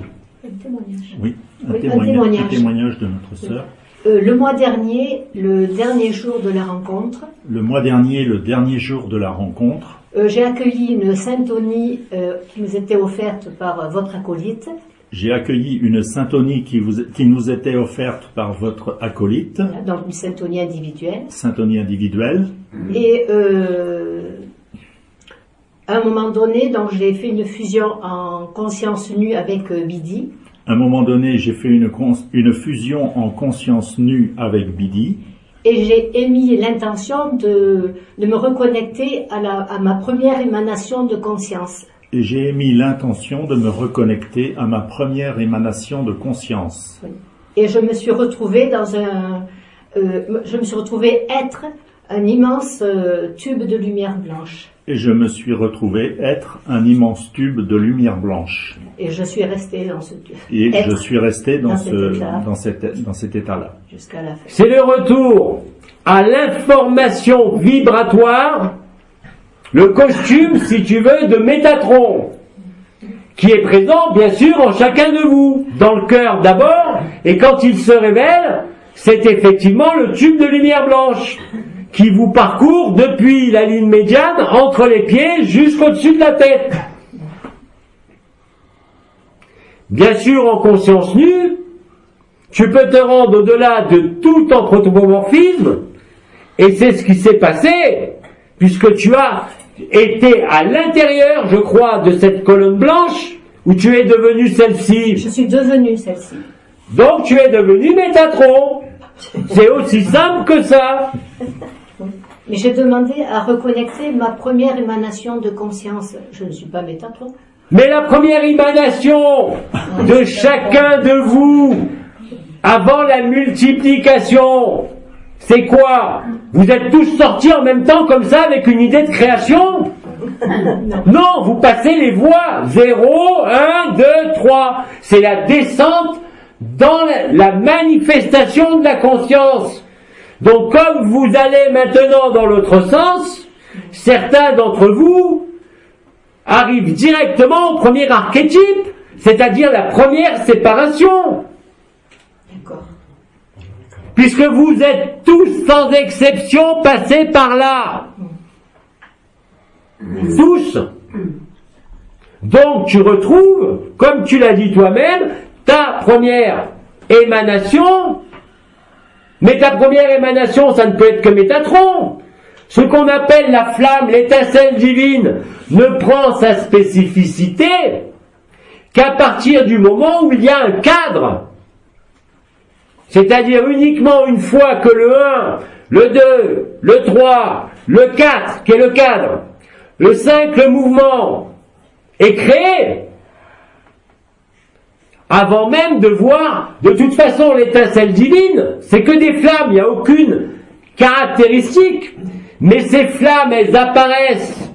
Oui, un témoignage de notre sœur. Le mois dernier, le dernier jour de la rencontre. Le mois dernier, le dernier jour de la rencontre. J'ai accueilli une syntonie qui nous était offerte par votre acolyte. J'ai accueilli une syntonie qui nous était offerte par votre acolyte. Voilà, donc une syntonie individuelle. Syntonie individuelle. Et à un moment donné, donc j'ai fait une fusion en conscience nue avec Bidi. À un moment donné, j'ai fait une fusion en conscience nue avec Bidi. Et j'ai émis l'intention de me reconnecter à ma première émanation de conscience. Et j'ai émis l'intention de me reconnecter à ma première émanation de conscience. Oui. Et je me suis retrouvée être un immense tube de lumière blanche. Et je me suis retrouvé être un immense tube de lumière blanche. Et je suis restée dans ce tube. Et je suis resté dans cet état-là. Jusqu'à la fin. C'est le retour à l'information vibratoire, le costume, si tu veux, de Métatron, qui est présent, bien sûr, en chacun de vous, dans le cœur d'abord, et quand il se révèle, c'est effectivement le tube de lumière blanche qui vous parcourt depuis la ligne médiane, entre les pieds, jusqu'au-dessus de la tête. Bien sûr, en conscience nue, tu peux te rendre au-delà de tout anthropomorphisme, et c'est ce qui s'est passé, puisque tu as étais à l'intérieur, je crois, de cette colonne blanche, ou tu es devenue celle-ci? Je suis devenue celle-ci. Donc tu es devenu Métatron. C'est aussi simple que ça. Mais j'ai demandé à reconnecter ma première émanation de conscience. Je ne suis pas Métatron. Mais la première émanation de chacun de vous, avant la multiplication, c'est quoi? Vous êtes tous sortis en même temps comme ça avec une idée de création? Non, vous passez les voies. 0, 1, 2, 3. C'est la descente dans la manifestation de la conscience. Donc comme vous allez maintenant dans l'autre sens, certains d'entre vous arrivent directement au premier archétype, c'est-à-dire la première séparation. D'accord. Puisque vous êtes tous sans exception passés par là. Tous. Donc tu retrouves, comme tu l'as dit toi-même, ta première émanation. Mais ta première émanation, ça ne peut être que Métatron. Ce qu'on appelle la flamme, l'étincelle divine, ne prend sa spécificité qu'à partir du moment où il y a un cadre. C'est-à-dire uniquement une fois que le 1, le 2, le 3, le 4, qui est le cadre, le 5, le mouvement, est créé, avant même de voir, de toute façon, l'étincelle divine, c'est que des flammes, il n'y a aucune caractéristique. Mais ces flammes, elles apparaissent,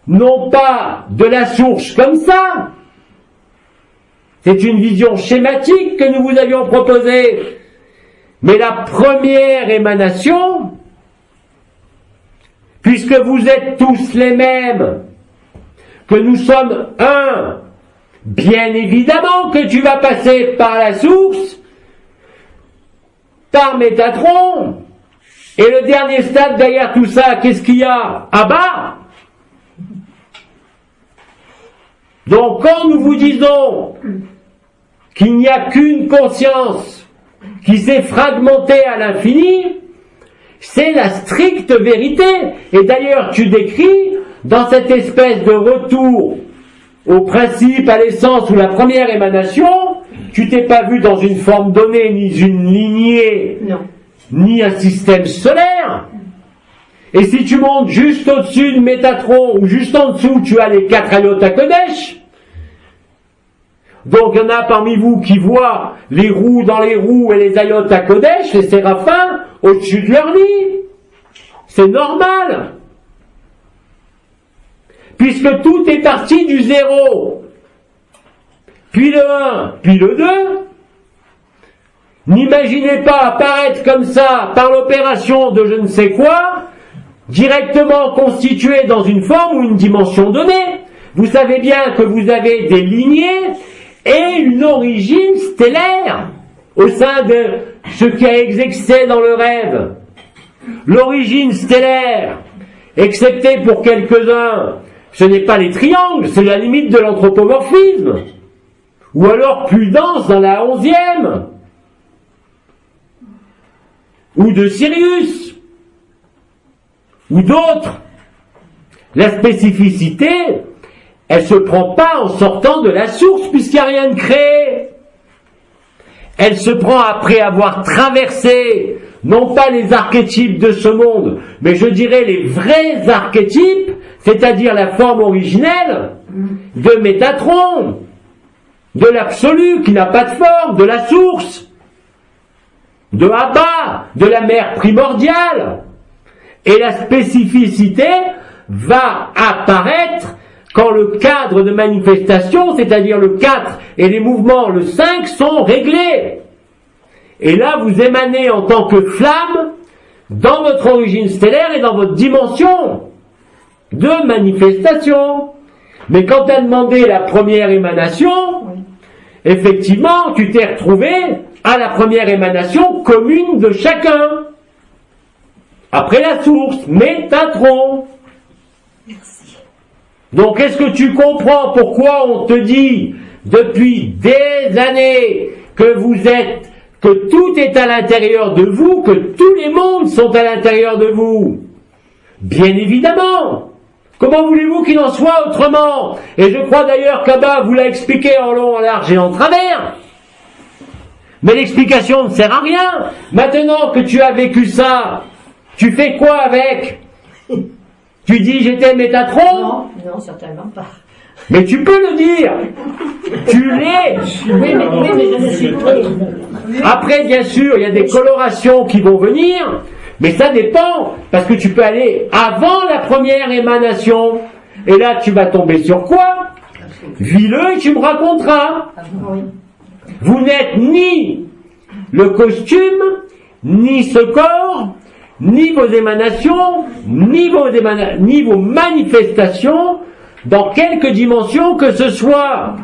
non pas de la source comme ça. C'est une vision schématique que nous vous avions proposée. Mais la première émanation, puisque vous êtes tous les mêmes, que nous sommes un, bien évidemment que tu vas passer par la source, par Métatron, et le dernier stade derrière tout ça, qu'est-ce qu'il y a? Ah bah! Donc quand nous vous disons qu'il n'y a qu'une conscience qui s'est fragmentée à l'infini, c'est la stricte vérité. Et d'ailleurs tu décris dans cette espèce de retour au principe, à l'essence ou la première émanation, tu t'es pas vu dans une forme donnée, ni une lignée, Non. ni un système solaire. Et si tu montes juste au-dessus de Métatron, ou juste en dessous, tu as les 4 Ayot HaKodesh. Donc il y en a parmi vous qui voient les roues dans les roues et les Ayot HaKodesh, les séraphins, au-dessus de leur lit. C'est normal. Puisque tout est parti du 0. Puis le 1, puis le 2. N'imaginez pas apparaître comme ça par l'opération de je ne sais quoi, directement constitué dans une forme ou une dimension donnée. Vous savez bien que vous avez des lignées et une origine stellaire au sein de ce qui a existé dans le rêve. L'origine stellaire, excepté pour quelques-uns, ce n'est pas les triangles, c'est la limite de l'anthropomorphisme. Ou alors plus dense dans la 11e. Ou de Sirius. Ou d'autres. La spécificité, elle se prend pas en sortant de la source puisqu'il n'y a rien de créé. Elle se prend après avoir traversé, non pas les archétypes de ce monde, mais je dirais les vrais archétypes, c'est-à-dire la forme originelle de Métatron, de l'absolu qui n'a pas de forme, de la source, de Abba, de la mère primordiale. Et la spécificité va apparaître quand le cadre de manifestation, c'est-à-dire le 4 et les mouvements, le 5, sont réglés. Et là, vous émanez en tant que flamme dans votre origine stellaire et dans votre dimension de manifestation. Mais quand tu as demandé la première émanation, effectivement, tu t'es retrouvé à la première émanation commune de chacun. Après la source, Métatron. Merci. Donc, est-ce que tu comprends pourquoi on te dit depuis des années que tout est à l'intérieur de vous, que tous les mondes sont à l'intérieur de vous? Bien évidemment. Comment voulez-vous qu'il en soit autrement? Et je crois d'ailleurs qu'Abba vous l'a expliqué en long, en large et en travers. Mais l'explication ne sert à rien. Maintenant que tu as vécu ça, tu fais quoi avec? Tu dis j'étais Métatron? Non, certainement pas. Mais tu peux le dire. Tu l'es. Oui, mais je ne suis pas. Après, bien sûr, il y a des colorations qui vont venir, mais ça dépend, parce que tu peux aller avant la première émanation, et là tu vas tomber sur quoi? Vis-le et tu me raconteras. Oui. Vous n'êtes ni le costume, ni ce corps, ni vos émanations, ni vos manifestations, dans quelque dimension que ce soit.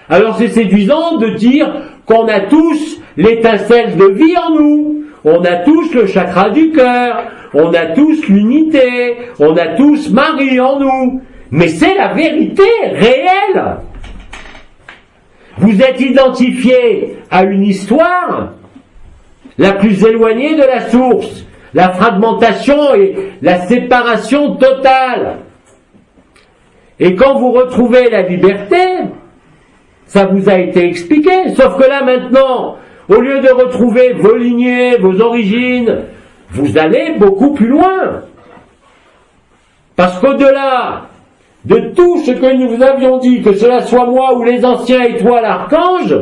Alors c'est séduisant de dire qu'on a tous l'étincelle de vie en nous, on a tous le chakra du cœur, on a tous l'unité, on a tous Marie en nous, mais c'est la vérité réelle. Vous êtes identifié à une histoire la plus éloignée de la source, la fragmentation et la séparation totale. Et quand vous retrouvez la liberté, ça vous a été expliqué, sauf que là maintenant, au lieu de retrouver vos lignées, vos origines, vous allez beaucoup plus loin. Parce qu'au-delà de tout ce que nous vous avions dit, que cela soit moi ou les anciens et toi l'archange,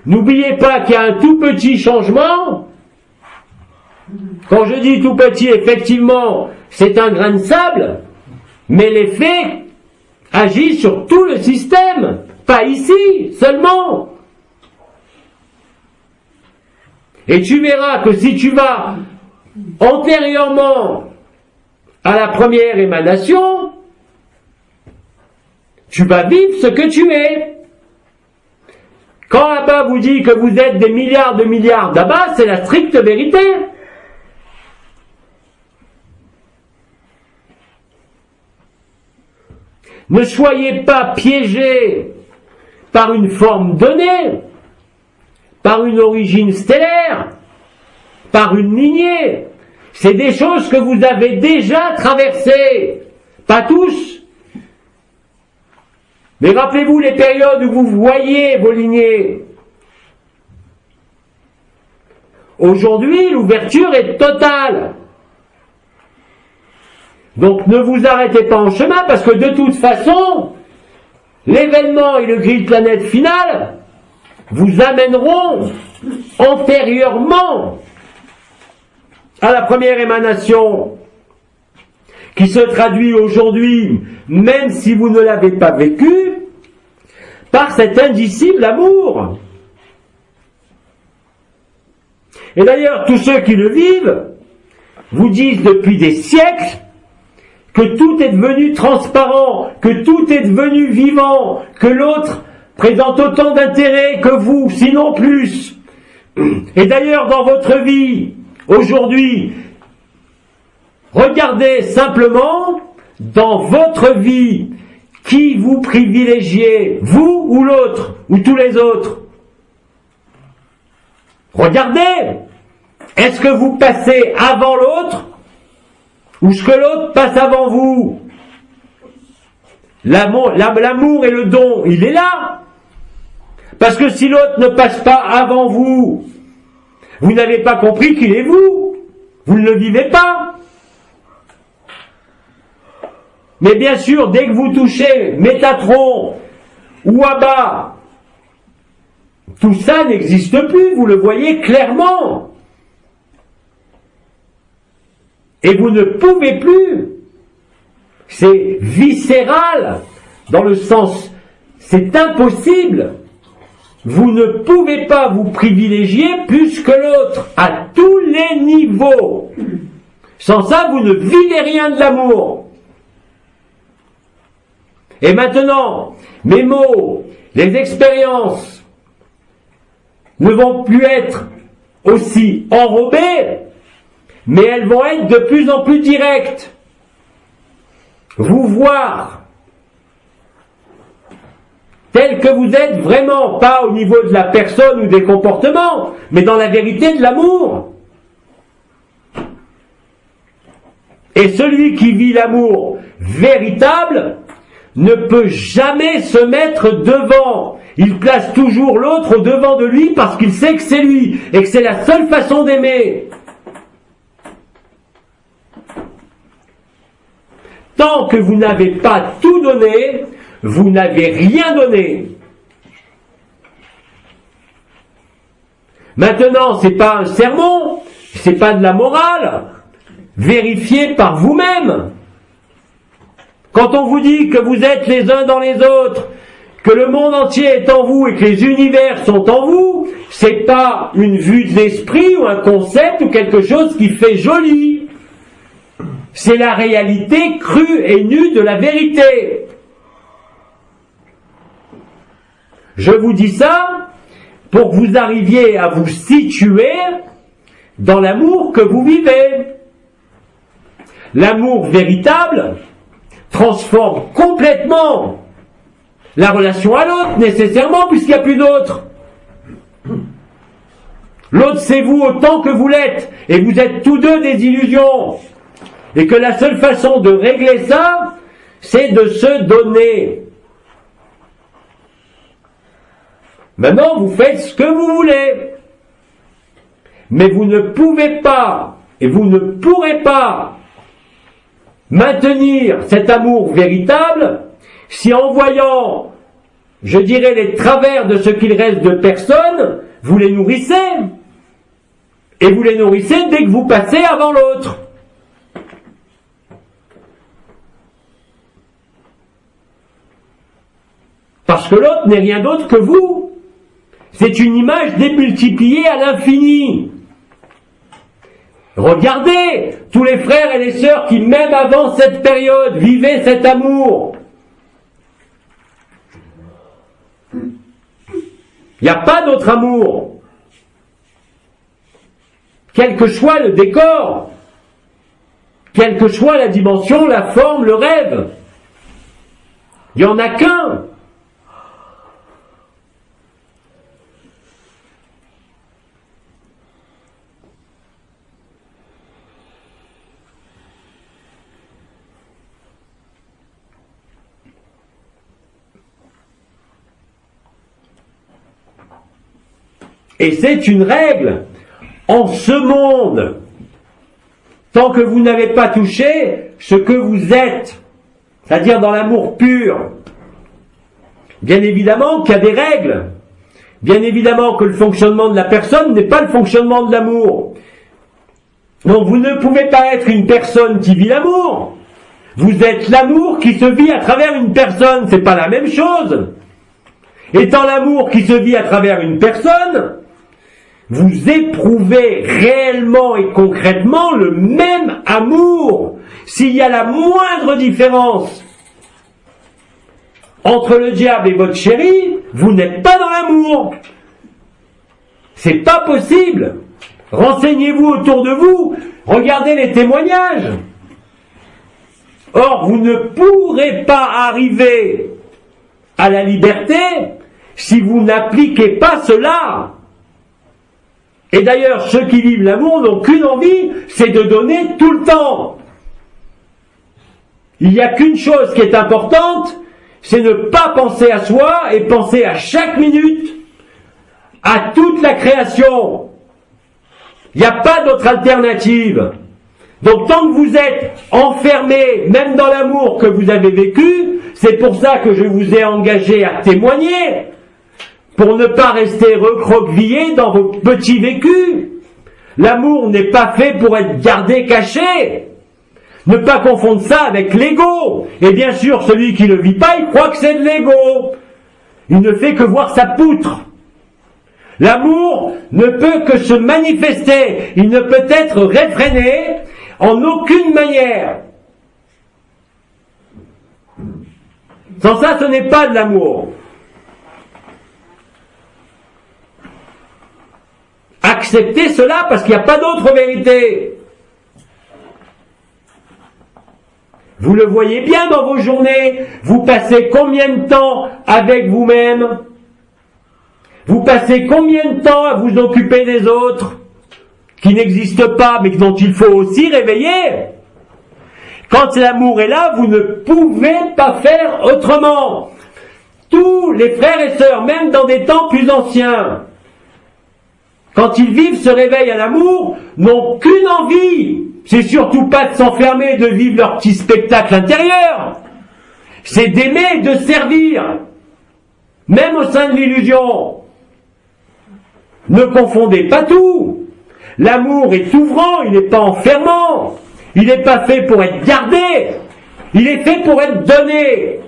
n'oubliez pas qu'il y a un tout petit changement. Quand je dis tout petit, effectivement, c'est un grain de sable, mais l'effet agit sur tout le système, pas ici seulement. Et tu verras que si tu vas antérieurement à la première émanation, tu vas vivre ce que tu es. Quand Abba vous dit que vous êtes des milliards de milliards d'Abba, c'est la stricte vérité. Ne soyez pas piégés par une forme donnée, par une origine stellaire, par une lignée. C'est des choses que vous avez déjà traversées. Pas tous. Mais rappelez-vous les périodes où vous voyez vos lignées. Aujourd'hui, l'ouverture est totale. Donc ne vous arrêtez pas en chemin, parce que de toute façon, l'événement et le grille planète final vous amèneront antérieurement à la première émanation, qui se traduit aujourd'hui, même si vous ne l'avez pas vécu, par cet indicible amour. Et d'ailleurs, tous ceux qui le vivent vous disent depuis des siècles que tout est devenu transparent, que tout est devenu vivant, que l'autre présente autant d'intérêt que vous, sinon plus. Et d'ailleurs, dans votre vie, aujourd'hui, regardez simplement dans votre vie qui vous privilégiez, vous ou l'autre, ou tous les autres. Regardez, est-ce que vous passez avant l'autre, ou est-ce que l'autre passe avant vous? L'amour et le don, il est là. Parce que si l'autre ne passe pas avant vous, vous n'avez pas compris qu'il est vous. Vous ne le vivez pas. Mais bien sûr, dès que vous touchez Métatron ou Abba, tout ça n'existe plus, vous le voyez clairement. Et vous ne pouvez plus. C'est viscéral, dans le sens, c'est impossible. Vous ne pouvez pas vous privilégier plus que l'autre, à tous les niveaux. Sans ça, vous ne vivez rien de l'amour. Et maintenant, mes mots, les expériences ne vont plus être aussi enrobées, mais elles vont être de plus en plus directes. Vous voir tel que vous êtes vraiment, pas au niveau de la personne ou des comportements, mais dans la vérité de l'amour. Et celui qui vit l'amour véritable ne peut jamais se mettre devant. Il place toujours l'autre au devant de lui parce qu'il sait que c'est lui et que c'est la seule façon d'aimer. Tant que vous n'avez pas tout donné, vous n'avez rien donné. Maintenant, c'est pas un sermon, c'est pas de la morale. Vérifiez par vous-même. Quand on vous dit que vous êtes les uns dans les autres, que le monde entier est en vous et que les univers sont en vous, c'est pas une vue de l'esprit ou un concept ou quelque chose qui fait joli. C'est la réalité crue et nue de la vérité. Je vous dis ça pour que vous arriviez à vous situer dans l'amour que vous vivez. L'amour véritable transforme complètement la relation à l'autre, nécessairement, puisqu'il n'y a plus d'autre. L'autre, c'est vous autant que vous l'êtes, et vous êtes tous deux des illusions. Et que la seule façon de régler ça, c'est de se donner. Maintenant, vous faites ce que vous voulez. Mais vous ne pouvez pas, et vous ne pourrez pas, maintenir cet amour véritable si en voyant, je dirais, les travers de ce qu'il reste de personnes, vous les nourrissez. Et vous les nourrissez dès que vous passez avant l'autre. Parce que l'autre n'est rien d'autre que vous. C'est une image démultipliée à l'infini. Regardez tous les frères et les sœurs qui, même avant cette période, vivaient cet amour. Il n'y a pas d'autre amour. Quel que soit le décor, quelle que soit la dimension, la forme, le rêve, il n'y en a qu'un. Et c'est une règle. En ce monde, tant que vous n'avez pas touché ce que vous êtes, c'est-à-dire dans l'amour pur, bien évidemment qu'il y a des règles. Bien évidemment que le fonctionnement de la personne n'est pas le fonctionnement de l'amour. Donc vous ne pouvez pas être une personne qui vit l'amour. Vous êtes l'amour qui se vit à travers une personne. C'est pas la même chose. Étant l'amour qui se vit à travers une personne, vous éprouvez réellement et concrètement le même amour. S'il y a la moindre différence entre le diable et votre chéri, vous n'êtes pas dans l'amour. C'est pas possible. Renseignez-vous autour de vous, regardez les témoignages. Or, vous ne pourrez pas arriver à la liberté si vous n'appliquez pas cela. Et d'ailleurs, ceux qui vivent l'amour n'ont qu'une envie, c'est de donner tout le temps. Il n'y a qu'une chose qui est importante, c'est ne pas penser à soi et penser à chaque minute, à toute la création. Il n'y a pas d'autre alternative. Donc tant que vous êtes enfermé, même dans l'amour que vous avez vécu, c'est pour ça que je vous ai engagé à témoigner, pour ne pas rester recroquevillé dans vos petits vécus. L'amour n'est pas fait pour être gardé caché. Ne pas confondre ça avec l'ego. Et bien sûr, celui qui ne le vit pas, il croit que c'est de l'ego. Il ne fait que voir sa poutre. L'amour ne peut que se manifester. Il ne peut être réfréné en aucune manière. Sans ça, ce n'est pas de l'amour. Acceptez cela parce qu'il n'y a pas d'autre vérité. Vous le voyez bien dans vos journées. Vous passez combien de temps avec vous-même? Vous passez combien de temps à vous occuper des autres qui n'existent pas mais dont il faut aussi réveiller? Quand l'amour est là, vous ne pouvez pas faire autrement. Tous les frères et sœurs, même dans des temps plus anciens, quand ils vivent ce réveil à l'amour, n'ont qu'une envie. C'est surtout pas de s'enfermer, de vivre leur petit spectacle intérieur. C'est d'aimer et de servir. Même au sein de l'illusion. Ne confondez pas tout. L'amour est ouvrant, il n'est pas enfermant. Il n'est pas fait pour être gardé. Il est fait pour être donné.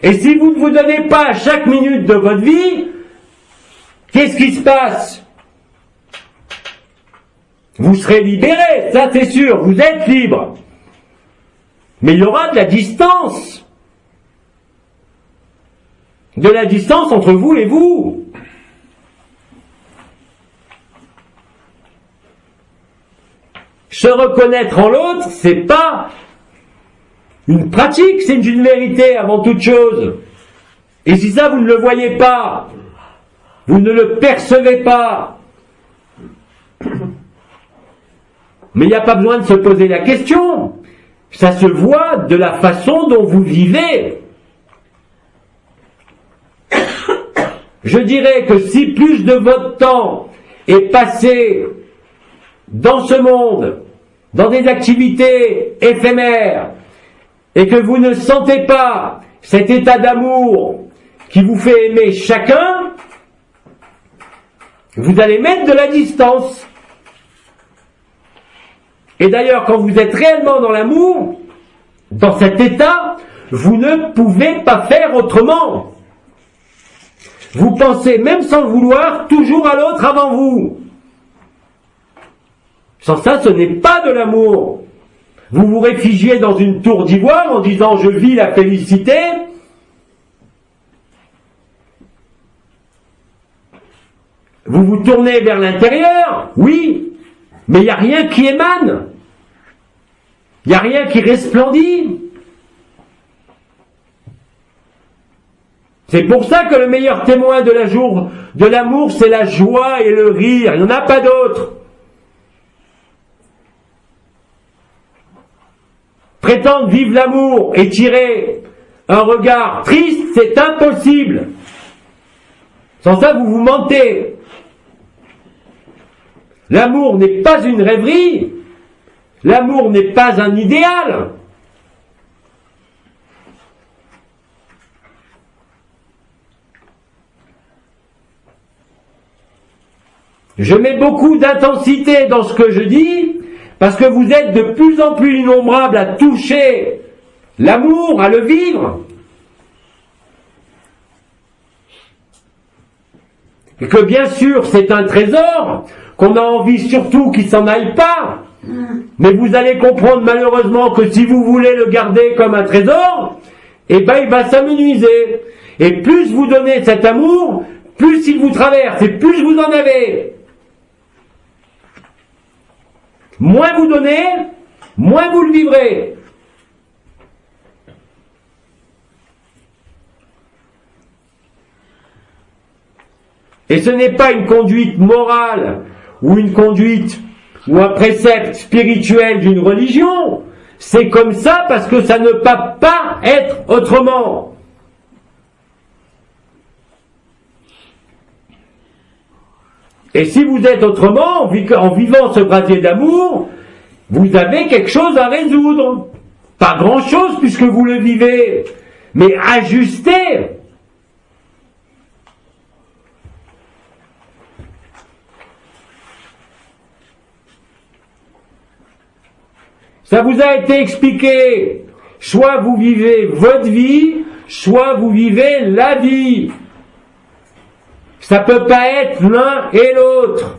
Et si vous ne vous donnez pas à chaque minute de votre vie, qu'est-ce qui se passe? Vous serez libéré, ça c'est sûr, vous êtes libre. Mais il y aura de la distance. De la distance entre vous et vous. Se reconnaître en l'autre, c'est pas une pratique, c'est une vérité avant toute chose. Et si ça vous ne le voyez pas, vous ne le percevez pas, mais il n'y a pas besoin de se poser la question. Ça se voit de la façon dont vous vivez. Je dirais que si plus de votre temps est passé dans ce monde, dans des activités éphémères, et que vous ne sentez pas cet état d'amour qui vous fait aimer chacun, vous allez mettre de la distance. Et d'ailleurs, quand vous êtes réellement dans l'amour, dans cet état, vous ne pouvez pas faire autrement. Vous pensez, même sans le vouloir, toujours à l'autre avant vous. Sans ça, ce n'est pas de l'amour. Vous vous réfugiez dans une tour d'ivoire en disant « je vis la félicité ». Vous vous tournez vers l'intérieur, oui, mais il n'y a rien qui émane. Il n'y a rien qui resplendit. C'est pour ça que le meilleur témoin de l'amour, c'est la joie et le rire. Il n'y en a pas d'autre. Prétendre vivre l'amour et tirer un regard triste, c'est impossible. Sans ça, vous vous mentez. L'amour n'est pas une rêverie. L'amour n'est pas un idéal. Je mets beaucoup d'intensité dans ce que je dis, parce que vous êtes de plus en plus innombrables à toucher l'amour, à le vivre. Et que bien sûr, c'est un trésor, qu'on a envie surtout qu'il s'en aille pas. Mais vous allez comprendre malheureusement que si vous voulez le garder comme un trésor, eh ben il va s'amenuiser. Et plus vous donnez cet amour, plus il vous traverse, et plus vous en avez. Moins vous donnez, moins vous le vivrez. Et ce n'est pas une conduite morale ou une conduite ou un précepte spirituel d'une religion. C'est comme ça parce que ça ne peut pas être autrement. Et si vous êtes autrement, en vivant ce brasier d'amour, vous avez quelque chose à résoudre. Pas grand-chose puisque vous le vivez, mais ajustez. Ça vous a été expliqué. Soit vous vivez votre vie, soit vous vivez la vie. Ça peut pas être l'un et l'autre.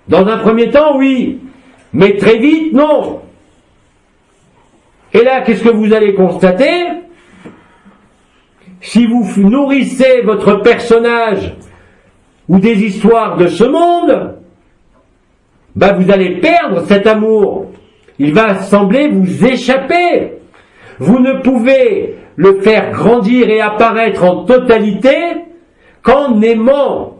Dans un premier temps, oui. Mais très vite, non. Et là, qu'est-ce que vous allez constater? Si vous nourrissez votre personnage ou des histoires de ce monde, vous allez perdre cet amour. Il va sembler vous échapper. Vous ne pouvez le faire grandir et apparaître en totalité qu'en aimant.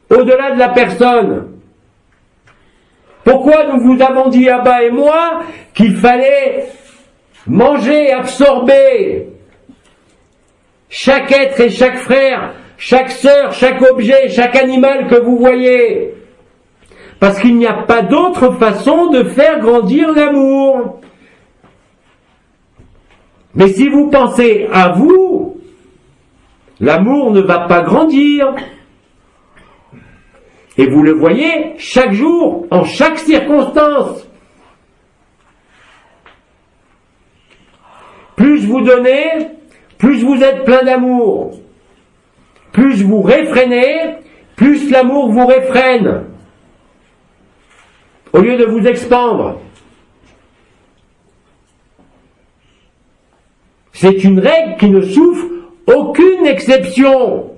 Au-delà de la personne. Pourquoi nous vous avons dit, Abba et moi, qu'il fallait manger, absorber chaque être et chaque frère, chaque sœur, chaque objet, chaque animal que vous voyez? Parce qu'il n'y a pas d'autre façon de faire grandir l'amour. Mais si vous pensez à vous, l'amour ne va pas grandir. Et vous le voyez chaque jour, en chaque circonstance. Plus vous donnez, plus vous êtes plein d'amour. Plus vous réfrénez, plus l'amour vous réfrène. Au lieu de vous expandre. C'est une règle qui ne souffre aucune exception.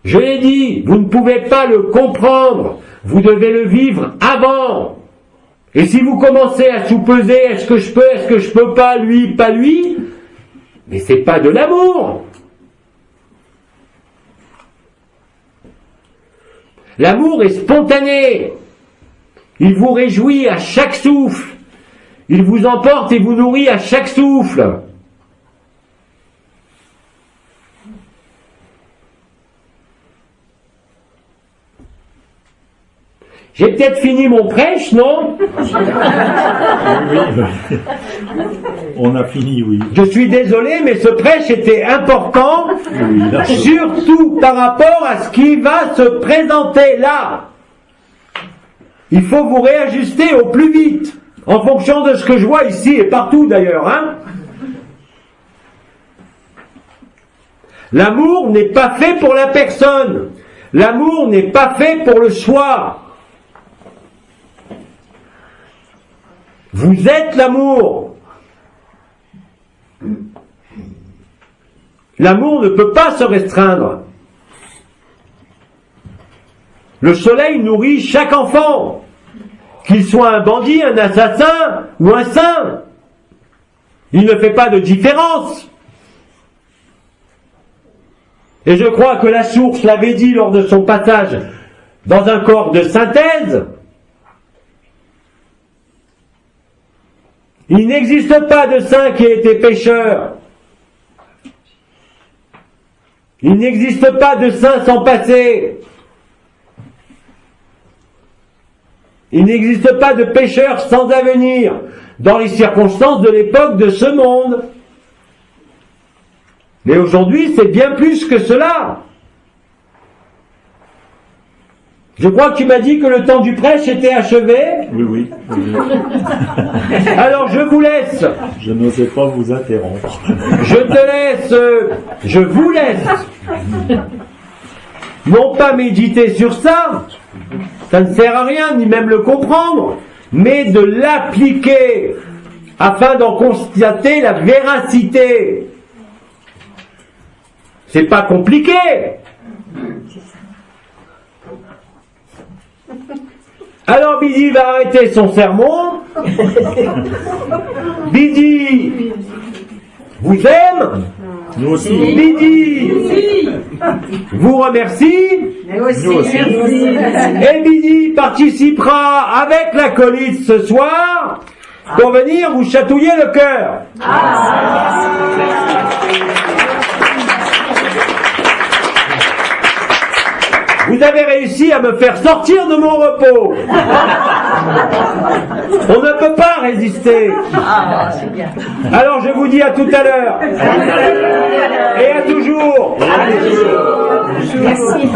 Je l'ai dit, vous ne pouvez pas le comprendre, vous devez le vivre avant. Et si vous commencez à sous-peser, est-ce que je peux pas, lui, pas lui, mais c'est pas de l'amour. L'amour est spontané. Il vous réjouit à chaque souffle. Il vous emporte et vous nourrit à chaque souffle. J'ai peut-être fini mon prêche, non? Oui. On a fini, oui. Je suis désolé, mais ce prêche était important, Oui, surtout par rapport à ce qui va se présenter là. Il faut vous réajuster au plus vite, en fonction de ce que je vois ici et partout d'ailleurs, hein. L'amour n'est pas fait pour la personne. L'amour n'est pas fait pour le soi. Vous êtes l'amour. L'amour ne peut pas se restreindre. Le soleil nourrit chaque enfant, qu'il soit un bandit, un assassin ou un saint. Il ne fait pas de différence. Et je crois que la source l'avait dit lors de son passage dans un corps de synthèse. Il n'existe pas de saint qui ait été pécheur. Il n'existe pas de saint sans passé. Il n'existe pas de pécheur sans avenir dans les circonstances de l'époque de ce monde. Mais aujourd'hui, c'est bien plus que cela. Je crois que tu m'as dit que le temps du prêche était achevé. Oui. Alors je vous laisse. Je n'osais pas vous interrompre. Je vous laisse. Non pas méditer sur ça, ça ne sert à rien, ni même le comprendre, mais de l'appliquer, afin d'en constater la véracité. C'est pas compliqué. Alors Bidi va arrêter son sermon. Bidi vous aime. Nous aussi. Bidi vous remercie. Nous aussi. Et Bidi participera avec l'acolyte ce soir pour venir vous chatouiller le cœur. Vous avez réussi à me faire sortir de mon repos. On ne peut pas résister. Alors je vous dis à tout à l'heure. Et à toujours. Merci.